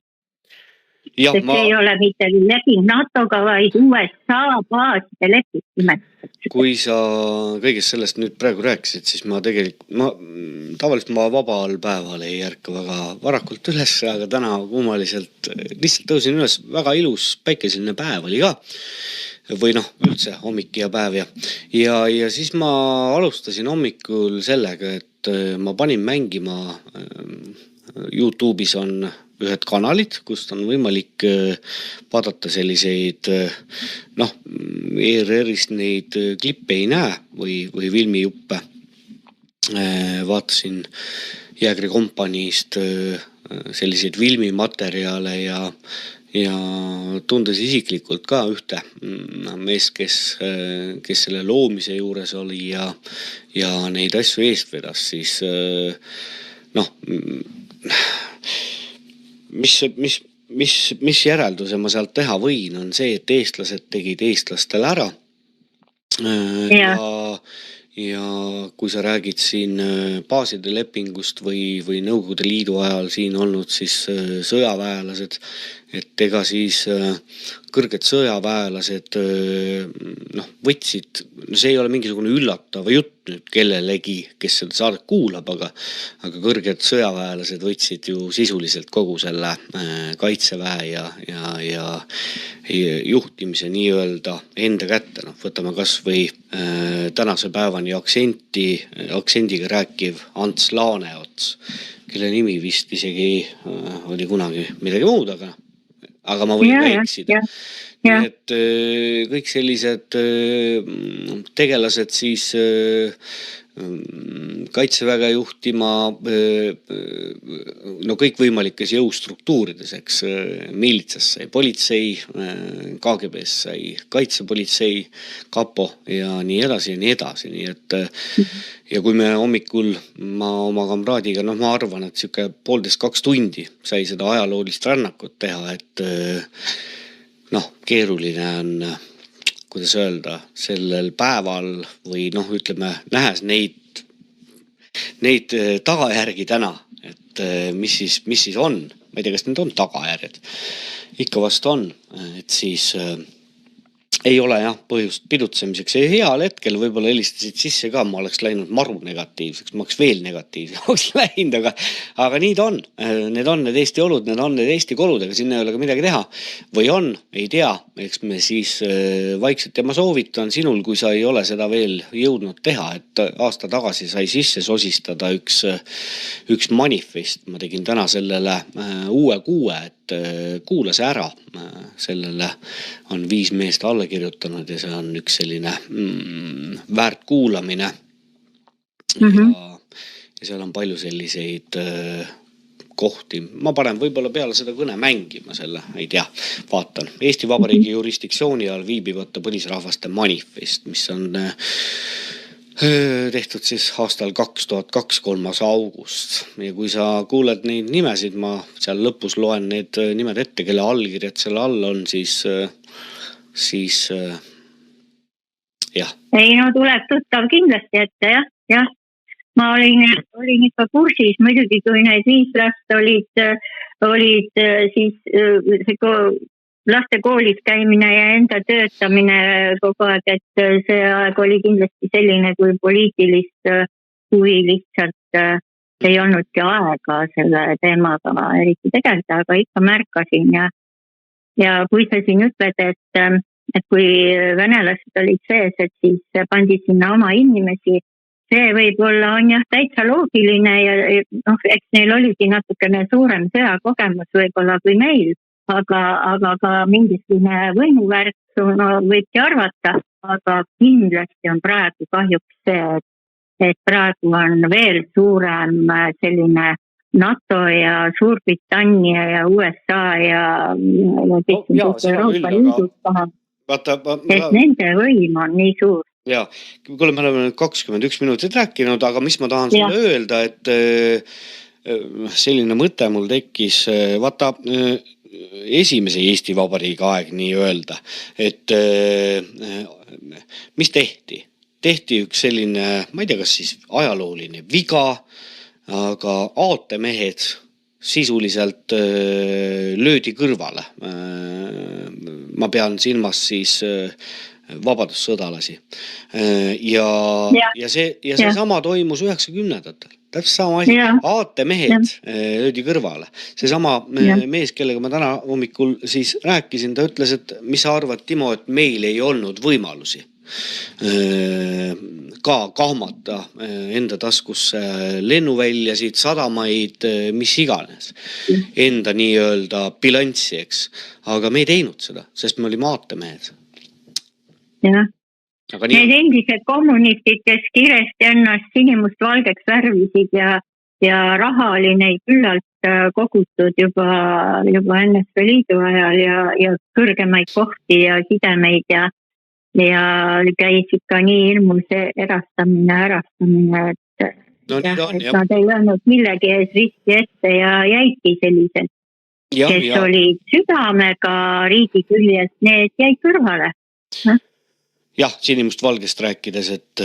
Sest see ei ole mitte leping NATO-ga, vaid USA baaside leping. Kui sa kõigest sellest nüüd praegu rääkisid, siis tavaliselt ma vabal päeval ei ärka väga varakult üles, aga täna kummaliselt lihtsalt tõusin üles, väga ilus päikeseline päev oli ka. Või üldse hommik ja päev ja siis ma alustasin hommikul sellega, et ma panin mängima, YouTube'is on ühed kanalid, kust on võimalik vaadata selliseid, ERR-ist neid klippe ei näe või filmijuppe. Vaatasin Jäägri kompaniist selliseid filmimaterjale ja tundes isiklikult ka ühte meest, kes selle loomise juures oli ja neid asju eest vedas, siis mis järelduse ma sealt teha võin, on see, et eestlased tegid eestlastel ära. Ja kui sa räägid siin baaside lepingust või Nõukogude Liidu ajal siin olnud siis sõjaväelased, et ega siis kõrged sõjaväelased võtsid see ei ole mingisugune üllatav jutt nüüd kellelegi, kes seda saadet kuulab, aga kõrged sõjaväelased võtsid ju sisuliselt kogu selle kaitseväe ja juhtimise nii-öelda enda kätte. Võtame kas või tänase päevani aktsendiga rääkiv Ants Laaneots, kelle nimi vist isegi oli kunagi midagi muud, aga ma võin eksida. Nii et kõik sellised tegelased siis kaitseväge juhtima kõikvõimalikes jõustruktuurides, eks miilitsas sai politsei, KGB-s sai kaitsepolitsei, kapo ja nii edasi ja nii edasi. Nii et ja kui me hommikul ma oma kamraadiga, ma arvan, et siuke 1,5–2 tundi sai seda ajaloolist rännakut teha, et keeruline on, kuidas öelda, sellel päeval või ütleme, nähes neid tagajärgi täna, et mis siis on, ma ei tea, kas need on tagajärjed, ikka vast on, et siis ei ole põhjust pidutsemiseks ja heal hetkel võib-olla helistasid sisse ka, ma oleks läinud maru negatiivseks, ma oleks veel negatiivseks läinud, aga nii ta on. Need on need Eesti olud, need on need Eesti kolud, aga sinna ei ole ka midagi teha. Või on, ei tea, eks me siis vaikselt ja ma soovitan sinul, kui sa ei ole seda veel jõudnud teha, et aasta tagasi sai sisse sosistada üks manifest. Ma tegin täna sellele uue kuue, et kuula see ära, sellele on 5 meest alla kirjutanud ja see on üks selline väärt kuulamine. Ja seal on palju selliseid kohti. Ma panen võib-olla peale seda kõne mängima selle, ei tea, vaatan. Eesti Vabariigi jurisdiktsiooni all viibivate põlisrahvaste manifest, mis on tehtud siis aastal 2002, 3. august. Ja kui sa kuuled neid nimesid, ma seal lõpus loen need nimed ette, kelle allkirjad selle all on, siis jah. Ei, tuleb tuttav kindlasti ette, jah. Ma olin ikka kursis, muidugi kui need 5 last olid siis laste koolis käimine ja enda töötamine kogu aeg, et see aeg oli kindlasti selline, kui poliitilist huvi lihtsalt ei olnudki aega selle teemaga eriti tegeleda, aga ikka märkasin ja kui sa siin ütled, et kui venelased olid sees, et siis pandi sinna oma inimesi, see võib-olla on täitsa loogiline ja eks neil oligi natukene suurem sõjakogemus võib-olla kui meil. Aga ka mingisugune võimuvärk võibki arvata, aga kindlasti on praegu kahjuks see, et praegu on veel suurem selline NATO ja Suurbritannia ja USA ja Euroopa Liidus taha, et nende võim on nii suur. Ja, kuule, me oleme 21 minutit rääkinud, aga mis ma tahan sulle öelda, et selline mõte mul tekkis, vaata, esimese Eesti Vabariigi aeg nii öelda, et mis tehti? Tehti üks selline, ma ei tea, kas siis ajalooline viga, aga aatemehed sisuliselt löödi kõrvale. Ma pean silmas siis vabadussõdalasi. Ja see sama toimus 90-ndatel. Täpselt sama asi. Aatemehed löödi kõrvale. See sama mees, kellega ma täna hommikul siis rääkisin, ta ütles, et mis sa arvad, Timo, et meil ei olnud võimalusi ka kahmata enda taskusse lennuväljasid, sadamaid, mis iganes. Enda nii-öelda bilanssi, eks. Aga me ei teinud seda, sest me olime aatemehed. Jah. Need endised kommunistid, kes kiiresti ennast sinimustvalgeks värvisid ja raha oli neid küllalt kogutud juba NSV Liidu ajal ja kõrgemaid kohti ja sidemeid ja käis ikka nii hirmus ärastamine, et nad ei öelnud millegi ees riski ette ja jäidki sellised, kes olid südamega riigi küljes, need jäid kõrvale. Jah, sinimustvalgest rääkides, et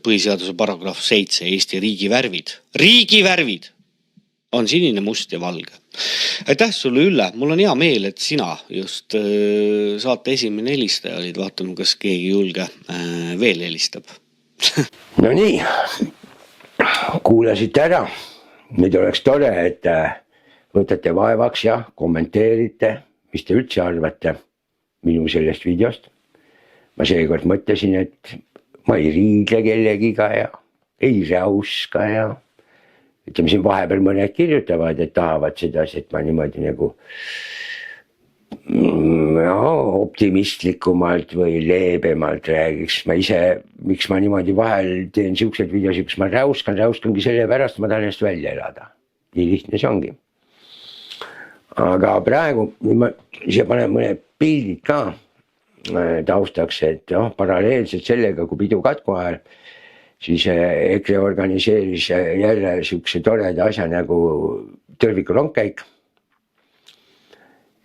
põhiseaduse paragrahv 7 Eesti riigivärvid on sinine, must ja valge. aitäh sulle, Ülle, mul on hea meel, et sina just saate esimene helistaja olid, vaatame, kas keegi julge veel helistab. No nii, kuulasite ära. Nüüd oleks tore, et võtate vaevaks ja kommenteerite, mis te üldse arvate minu sellest videost. Ma seekord mõtlesin, et ma ei riidle kellegiga ja ei räuska ja ütleme siin vahepeal mõned kirjutavad, et tahavad sedasi, et ma niimoodi nagu optimistlikumalt või leebemalt räägiks. Ma ise, miks ma niimoodi vahel teen siukseid videosid, kus ma räuskangi sellepärast, ma tahan ennast välja elada. Nii lihtne see ongi. Aga praegu ma ise panen mõned pildid ka taustaks, et paralleelselt sellega, kui pidu katku ajal, siis EKRE organiseeris jälle siukse toreda asja nagu tõrviku rongkäik.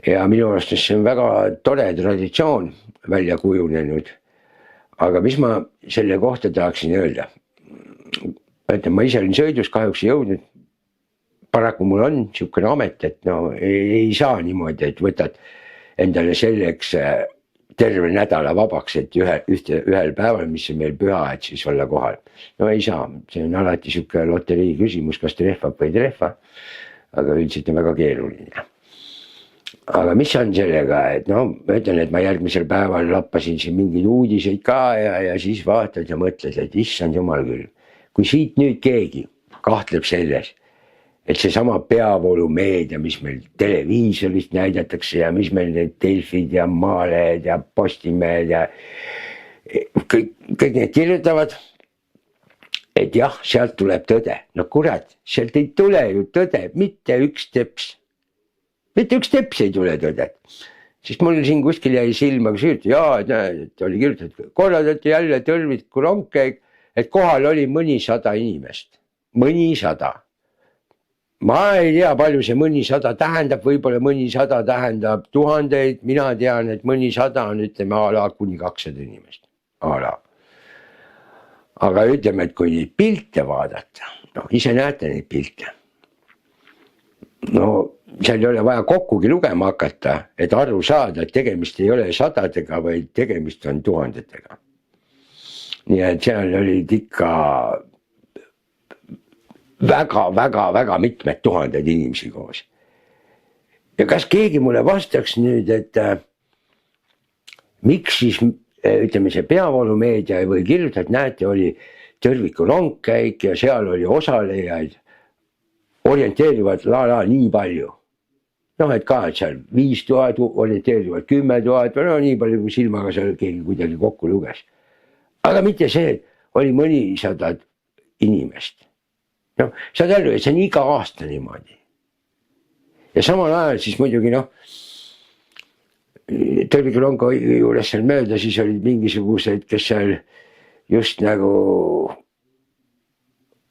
Ja minu arust see on väga tore traditsioon välja kujunenud. Aga mis ma selle kohta tahaksin öelda? Ma ise olin sõidus, kahjuks ei jõudnud. Paraku mul on siukene amet, et ei saa niimoodi, et võtad endale selleks terve nädala vabaks, et ühel päeval, mis on meil püha, et siis olla kohal. No ei saa, see on alati siuke loterii küsimus, kas trehvab või ei trehva, aga üldiselt on väga keeruline. Aga mis on sellega, et ma ütlen, et ma järgmisel päeval lappasin siin mingeid uudiseid ka ja siis vaatad ja mõtled, et issand jumal küll. Kui siit nüüd keegi kahtleb selles, et see sama peavoolumeedia, mis meil televiisorist näidatakse ja mis meil need Delfid ja Maalehed ja Postimehed ja kõik need kirjutavad, et jah, sealt tuleb tõde. No kurat, sealt ei tule ju tõde, mitte üks teps ei tule tõde. Sest mul siin kuskil jäi silma, kus kirjutada, et oli kirjutatud, korraldati jälle tõrviku rongkäik, et kohal oli mõnisada inimest. Mõnisada. Ma ei tea, palju see mõnisada tähendab, võib-olla mõnisada tähendab tuhandeid, mina tean, et mõnisada on, ütleme, ala kuni 200 inimest. Ala. Aga ütleme, et kui neid pilte vaadata, ise näete neid pilte. Seal ei ole vaja kokkugi lugema hakata, et aru saada, et tegemist ei ole sadadega, vaid tegemist on tuhandetega. Nii et seal olid ikka väga mitmed tuhanded inimesi koos. Ja kas keegi mulle vastaks nüüd, et miks siis, ütleme see peavoolumeedia või kirjutajad, näete, oli tõrviku rongkäik ja seal oli osalejaid orienteerivad nii palju. Et ka, et seal 5000 orienteerivad 10 000, nii palju kui silmaga seal keegi kuidagi kokku luges. Aga mitte see, oli mõnisada inimest. Saad aru, et see on iga aasta niimoodi. Ja samal ajal siis muidugi tõrviku ronga juures seal mööda, siis olid mingisugused, kes seal just nagu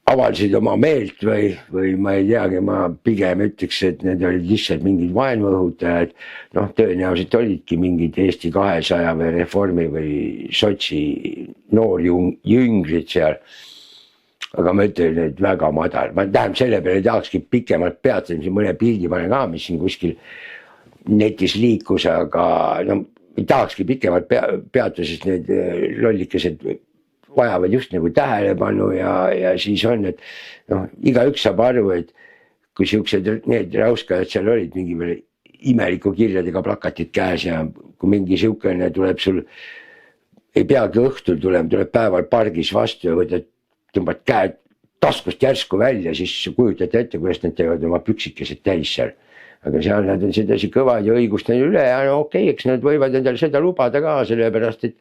avaldasid oma meelt või ma ei teagi, ma pigem ütleks, et need olid lihtsalt mingid vaenuõhutajad. Tõenäoliselt olidki mingid Eesti 200 või Reformi või Sotsi noorjüngrid seal. Aga ma ütlen, et väga madal. Ma tähendab selle peale tahakski pikemalt peatada, mõne pildi panen ka, mis siin kuskil netis liikus, aga ei tahakski pikemalt peatada, sest need lollikesed vajavad just nagu tähelepanu ja siis on, et igaüks saab aru, et kui siuksed need räuskajad seal olid, mingi veel imeliku kirjadega plakatid käes ja kui mingi siukene tuleb sul, ei peagi õhtul tuleb päeval pargis vastu ja tõmbad käed taskust järsku välja, siis kujutad ette, kuidas nad teevad oma püksikesed täis seal. Aga seal nad on sedasi kõvad ja õigust on üle ja okei, eks nad võivad endale seda lubada ka, sellepärast et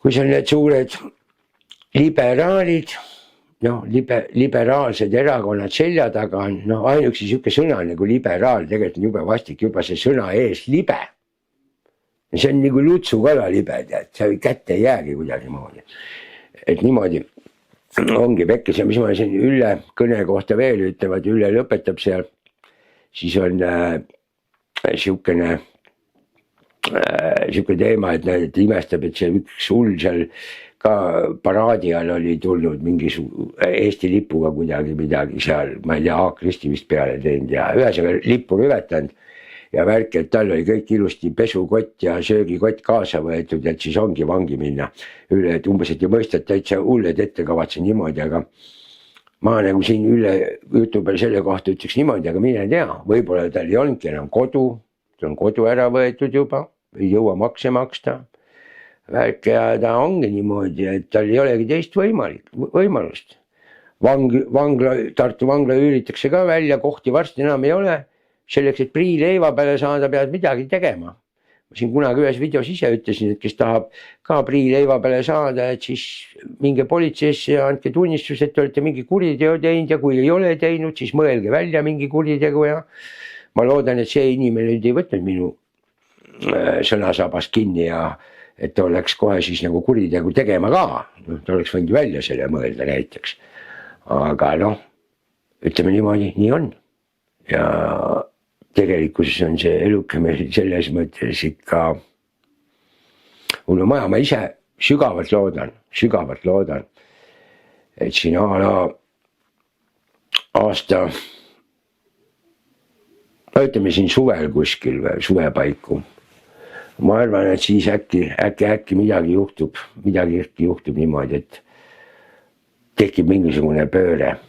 kui seal need suured liberaalid, liberaalsed erakonnad selja taga on, ainuüksi siuke sõna nagu liberaal, tegelikult on jube vastik juba see sõna ees libe. See on nagu lutsukala libe, tead, see kätte ei jäägi kuidagi moodi. Et niimoodi ongi pekkis ja mis ma siin Ülle kõne kohta veel ütlevad, Ülle lõpetab seal, siis on siuke teema, et imestab, et see üks hull seal ka paraadi ajal oli tulnud Eesti lipuga kuidagi midagi seal, ma ei tea, haakristi vist peale teinud ja ühesõnaga lippu rüvetanud ja värk, et tal oli kõik ilusti pesukott ja söögikott kaasa võetud, et siis ongi vangi minna üle, et umbes, et ei mõista, et täitsa hulled ette kavatsen niimoodi, aga ma nagu siin üle jutu peal selle kohta ütleks niimoodi, aga mine tea, võib-olla tal ei olnudki enam kodu, ta on kodu ära võetud juba, ei jõua makse maksta. Värk ja ta ongi niimoodi, et tal ei olegi teist võimalust. Tartu vangla üüritakse ka välja, kohti varsti enam ei ole. Selleks, et priileiva peale saada, pead midagi tegema. Ma siin kunagi ühes videos ise ütlesin, et kes tahab ka priileiva peale saada, et siis minge politseisse ja andke tunnistus, et olete mingi kuriteo teinud ja kui ei ole teinud, siis mõelge välja mingi kuritegu ja ma loodan, et see inimene nüüd ei võtnud minu sõnasabast kinni ja et ta oleks kohe siis nagu kuritegu tegema ka. Ta oleks võinud välja selle mõelda näiteks. Aga ütleme niimoodi, nii on. Ja tegelikkuses on see eluke meil selles mõttes ikka hullu maja. Ma ise sügavalt loodan, et siin aasta, ütleme siin suvel kuskil või suvepaiku. Ma arvan, et siis äkki midagi juhtub niimoodi, et tekib mingisugune pööre.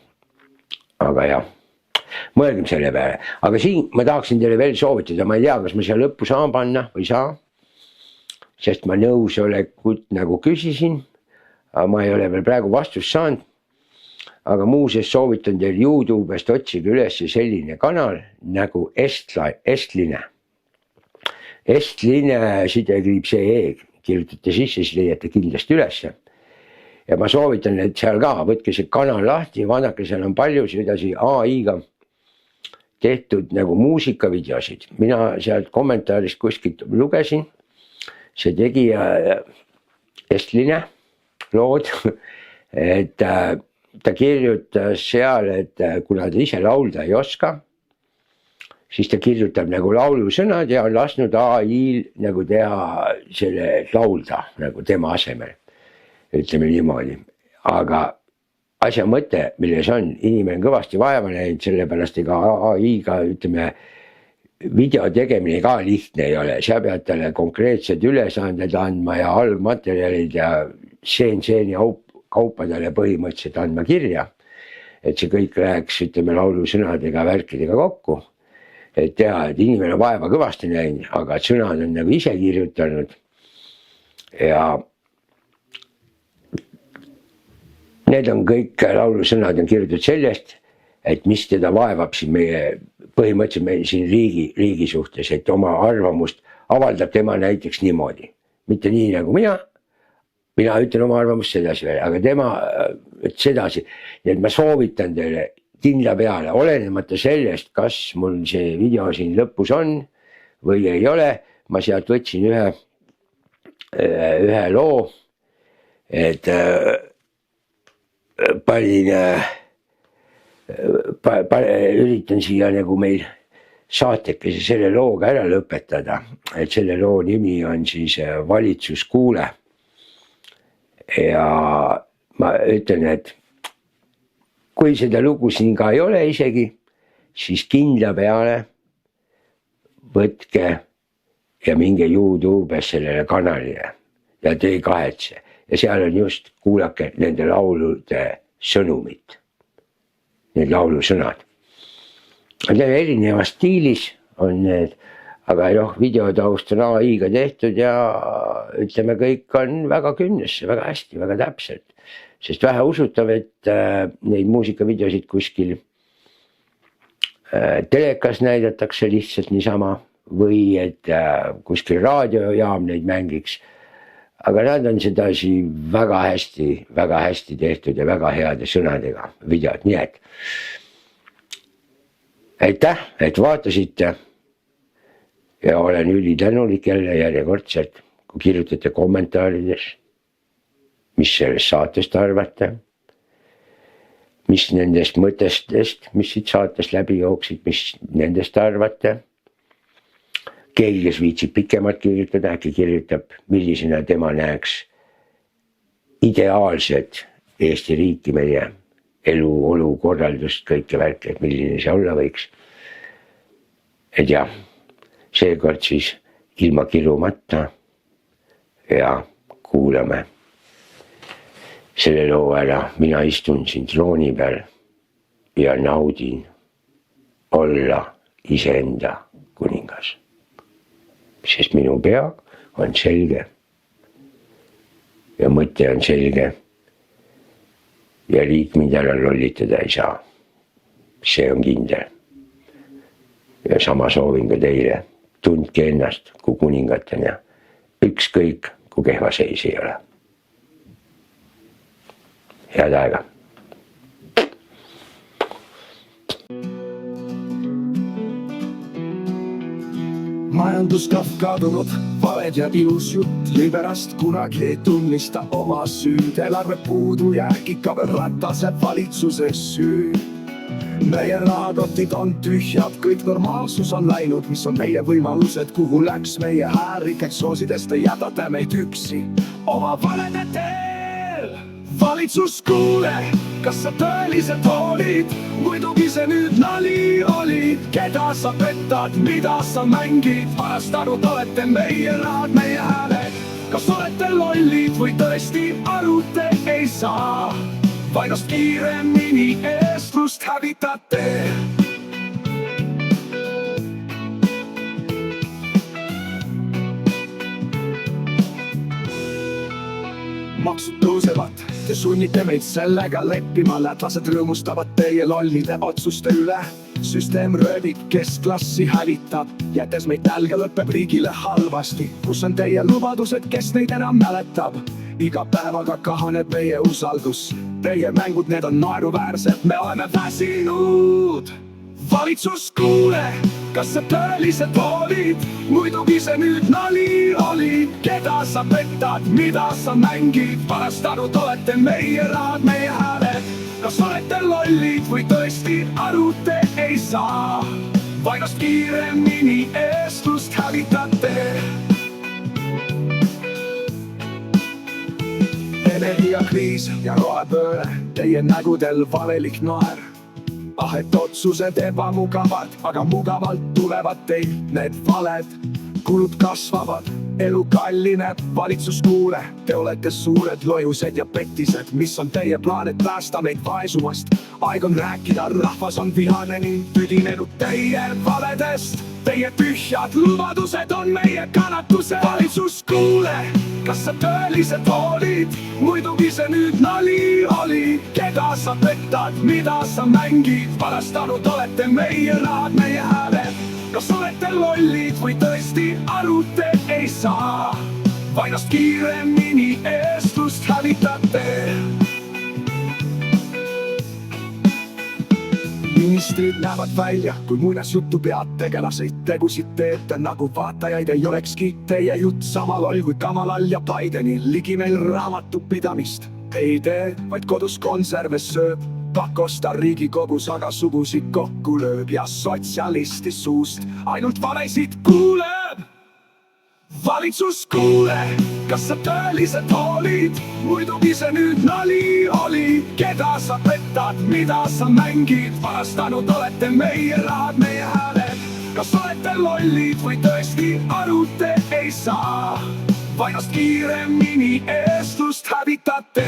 Aga jah. Mõelgem selle peale, aga siin ma tahaksin teile veel soovitada, ma ei tea, kas ma siia lõppu saan panna või saa, sest ma nõusolekut nagu küsisin, aga ma ei ole veel praegu vastust saanud, aga muuseas soovitan teil YouTube'ist otsige üles selline kanal nagu Estline, sidekriips.ee, kirjutate sisse, siis leiate kindlasti ülesse. Ja ma soovitan, et seal ka, võtke see kanal lahti, vaadake, seal on palju sedasi AI-ga tehtud nagu muusikavideosid. Mina sealt kommentaarist kuskilt lugesin, see tegija Estline lood, et ta kirjutas seal, et kuna ta ise laulda ei oska, siis ta kirjutab nagu laulusõnad ja on lasknud AI-l nagu teha selle laulda nagu tema asemel. Ütleme niimoodi, aga asja mõte, milles on, inimene kõvasti vaeva näinud, sellepärast ega AI-ga, ütleme, video tegemine ka lihtne ei ole, sa pead talle konkreetsed ülesanded andma ja algmaterjalid ja stseeni kaupadele põhimõtteliselt andma kirja, et see kõik läheks, ütleme, laulusõnadega, värkidega kokku, et teha, et inimene vaeva kõvasti näinud, aga sõnad on nagu ise kirjutanud ja need on kõik laulusõnad on kirjutatud sellest, et mis teda vaevab siin põhimõtteliselt meil siin riigi suhtes, et oma arvamust avaldab tema näiteks niimoodi. Mitte nii nagu mina ütlen oma arvamust sedasi veel, aga tema sedasi. Nii et ma soovitan teile kindla peale, olenemata sellest, kas mul see video siin lõpus on või ei ole, ma sealt võtsin ühe loo, et üritan siia nagu meil saatekese selle looga ära lõpetada, et selle loo nimi on siis Valitsuskuule. Ja ma ütlen, et kui seda lugu siin ka ei ole isegi, siis kindla peale võtke ja minge YouTube'is sellele kanalile ja te ei kahetse. Ja seal on just, kuulake nende laulude sõnumit, need laulusõnad. Need on erinevas stiilis on need, aga videotaust on AI-ga tehtud ja ütleme, kõik on väga kümnesse, väga hästi, väga täpselt. Sest vähe usutav, et neid muusikavideosid kuskil telekas näidatakse lihtsalt niisama või et kuskil raadiojaam neid mängiks. Aga nad on sedasi väga hästi tehtud ja väga heade sõnadega videod, nii et aitäh, et vaatasite ja olen ülitänulik jälle järjekordselt, kui kirjutate kommentaarides, mis sellest saatest arvate, mis nendest mõtestest, mis siit saatest läbi jooksid, mis nendest arvate. Keegi, kes viitsib pikemalt kirjutada, äkki kirjutab, millisena tema näeks ideaalset Eesti riiki, meie eluolu korraldust, kõike värki, et milline see olla võiks. Et jah, seekord siis ilma kirumata ja kuulame selle loo ära. Mina istun siin trooni peal ja naudin olla iseenda kuningas. Sest minu pea on selge ja mõte on selge ja riik mind ära lollitada ei saa. See on kindel. Ja sama soovin ka teile. Tundke ennast kui kuningatena. Ükskõik kui kehva seis ei ole. Head aega. Majanduskahv kadunud, valed ja ilus jutt, liberast kunagi ei tunnista oma süüd. Eelarve puudujääk ikka veel Ratase valitsuse süü. Meie rahakotid on tühjad, kõik normaalsus on läinud. Mis on meie võimalused, kuhu läks meie häärikeks soosidest ei jätate meid üksi oma valede teel. Valitsus kuule, kas sa tõeliselt hoolid? Muidugi see nüüd nali oli. Keda sa pettad, mida sa mängid? Varastanud olete meie rahad, meie hääled. Kas olete lollid või tõesti aru te ei saa? Vaidast kiiremini eestlust hävitate. Maksud tõusevad, te sunnite meid sellega leppima. Lätlased rõõmustavad teie lollide otsuste üle. Süsteem röövib, keskklassi hävitab, jättes meid nälga, lõpeb riigile halvasti. Kus on teie lubadused, kes neid enam mäletab? Iga päevaga kahaneb meie usaldus. Teie mängud, need on naeruväärsed, me oleme väsinud. Valitsus kuule, kas sa tõeliselt hoolid? Muidugi see nüüd nali oli. Keda sa pettad, mida sa mängid? Varastanud olete meie rahad, meie hääled. Kas olete lollid või tõesti aru te ei saa? Vaidast kiiremini eestlust hävitate. Energiakriis ja rohepööre, teie nägudel valelik naer. Et otsused ebamugavad, aga mugavalt tulevad teil need valed. Kulud kasvavad, elu kallineb, valitsus kuule. Te olete suured lojused ja pettised. Mis on teie plaan, et päästa meid vaesumast? Aeg on rääkida, rahvas on vihane ning tüdinenud teie valedest. Teie tühjad lubadused on meie kannatuse. Valitsus kuule, kas sa tõeliselt hoolid? Muidugi see nüüd nali oli. Keda sa pettad, mida sa mängid? Varastanud olete meie rahad, meie hääled. Kas olete lollid või tõesti aru te ei saa? Vaidast kiiremini eestlust hävitate. Ministrid näevad välja, kui muinasjuttu pead tegelaseid tegusid teete, nagu vaatajaid ei olekski. Teie jutt sama loll kui Kamalal ja Bideni, ligi meil raamatupidamist ei tee, vaid kodus konserve sööb. Pakosta Riigikogus aga sugusid kokku lööb ja sotsialisti suust ainult valesid kuuleb. Valitsus kuule, kas sa tõeliselt hoolid? Muidugi see nüüd nali oli. Keda sa pettad, mida sa mängid? Varastanud olete meie rahad, meie hääled. Kas olete lollid või tõesti aru te ei saa? Vaidast kiiremini eestlust hävitate.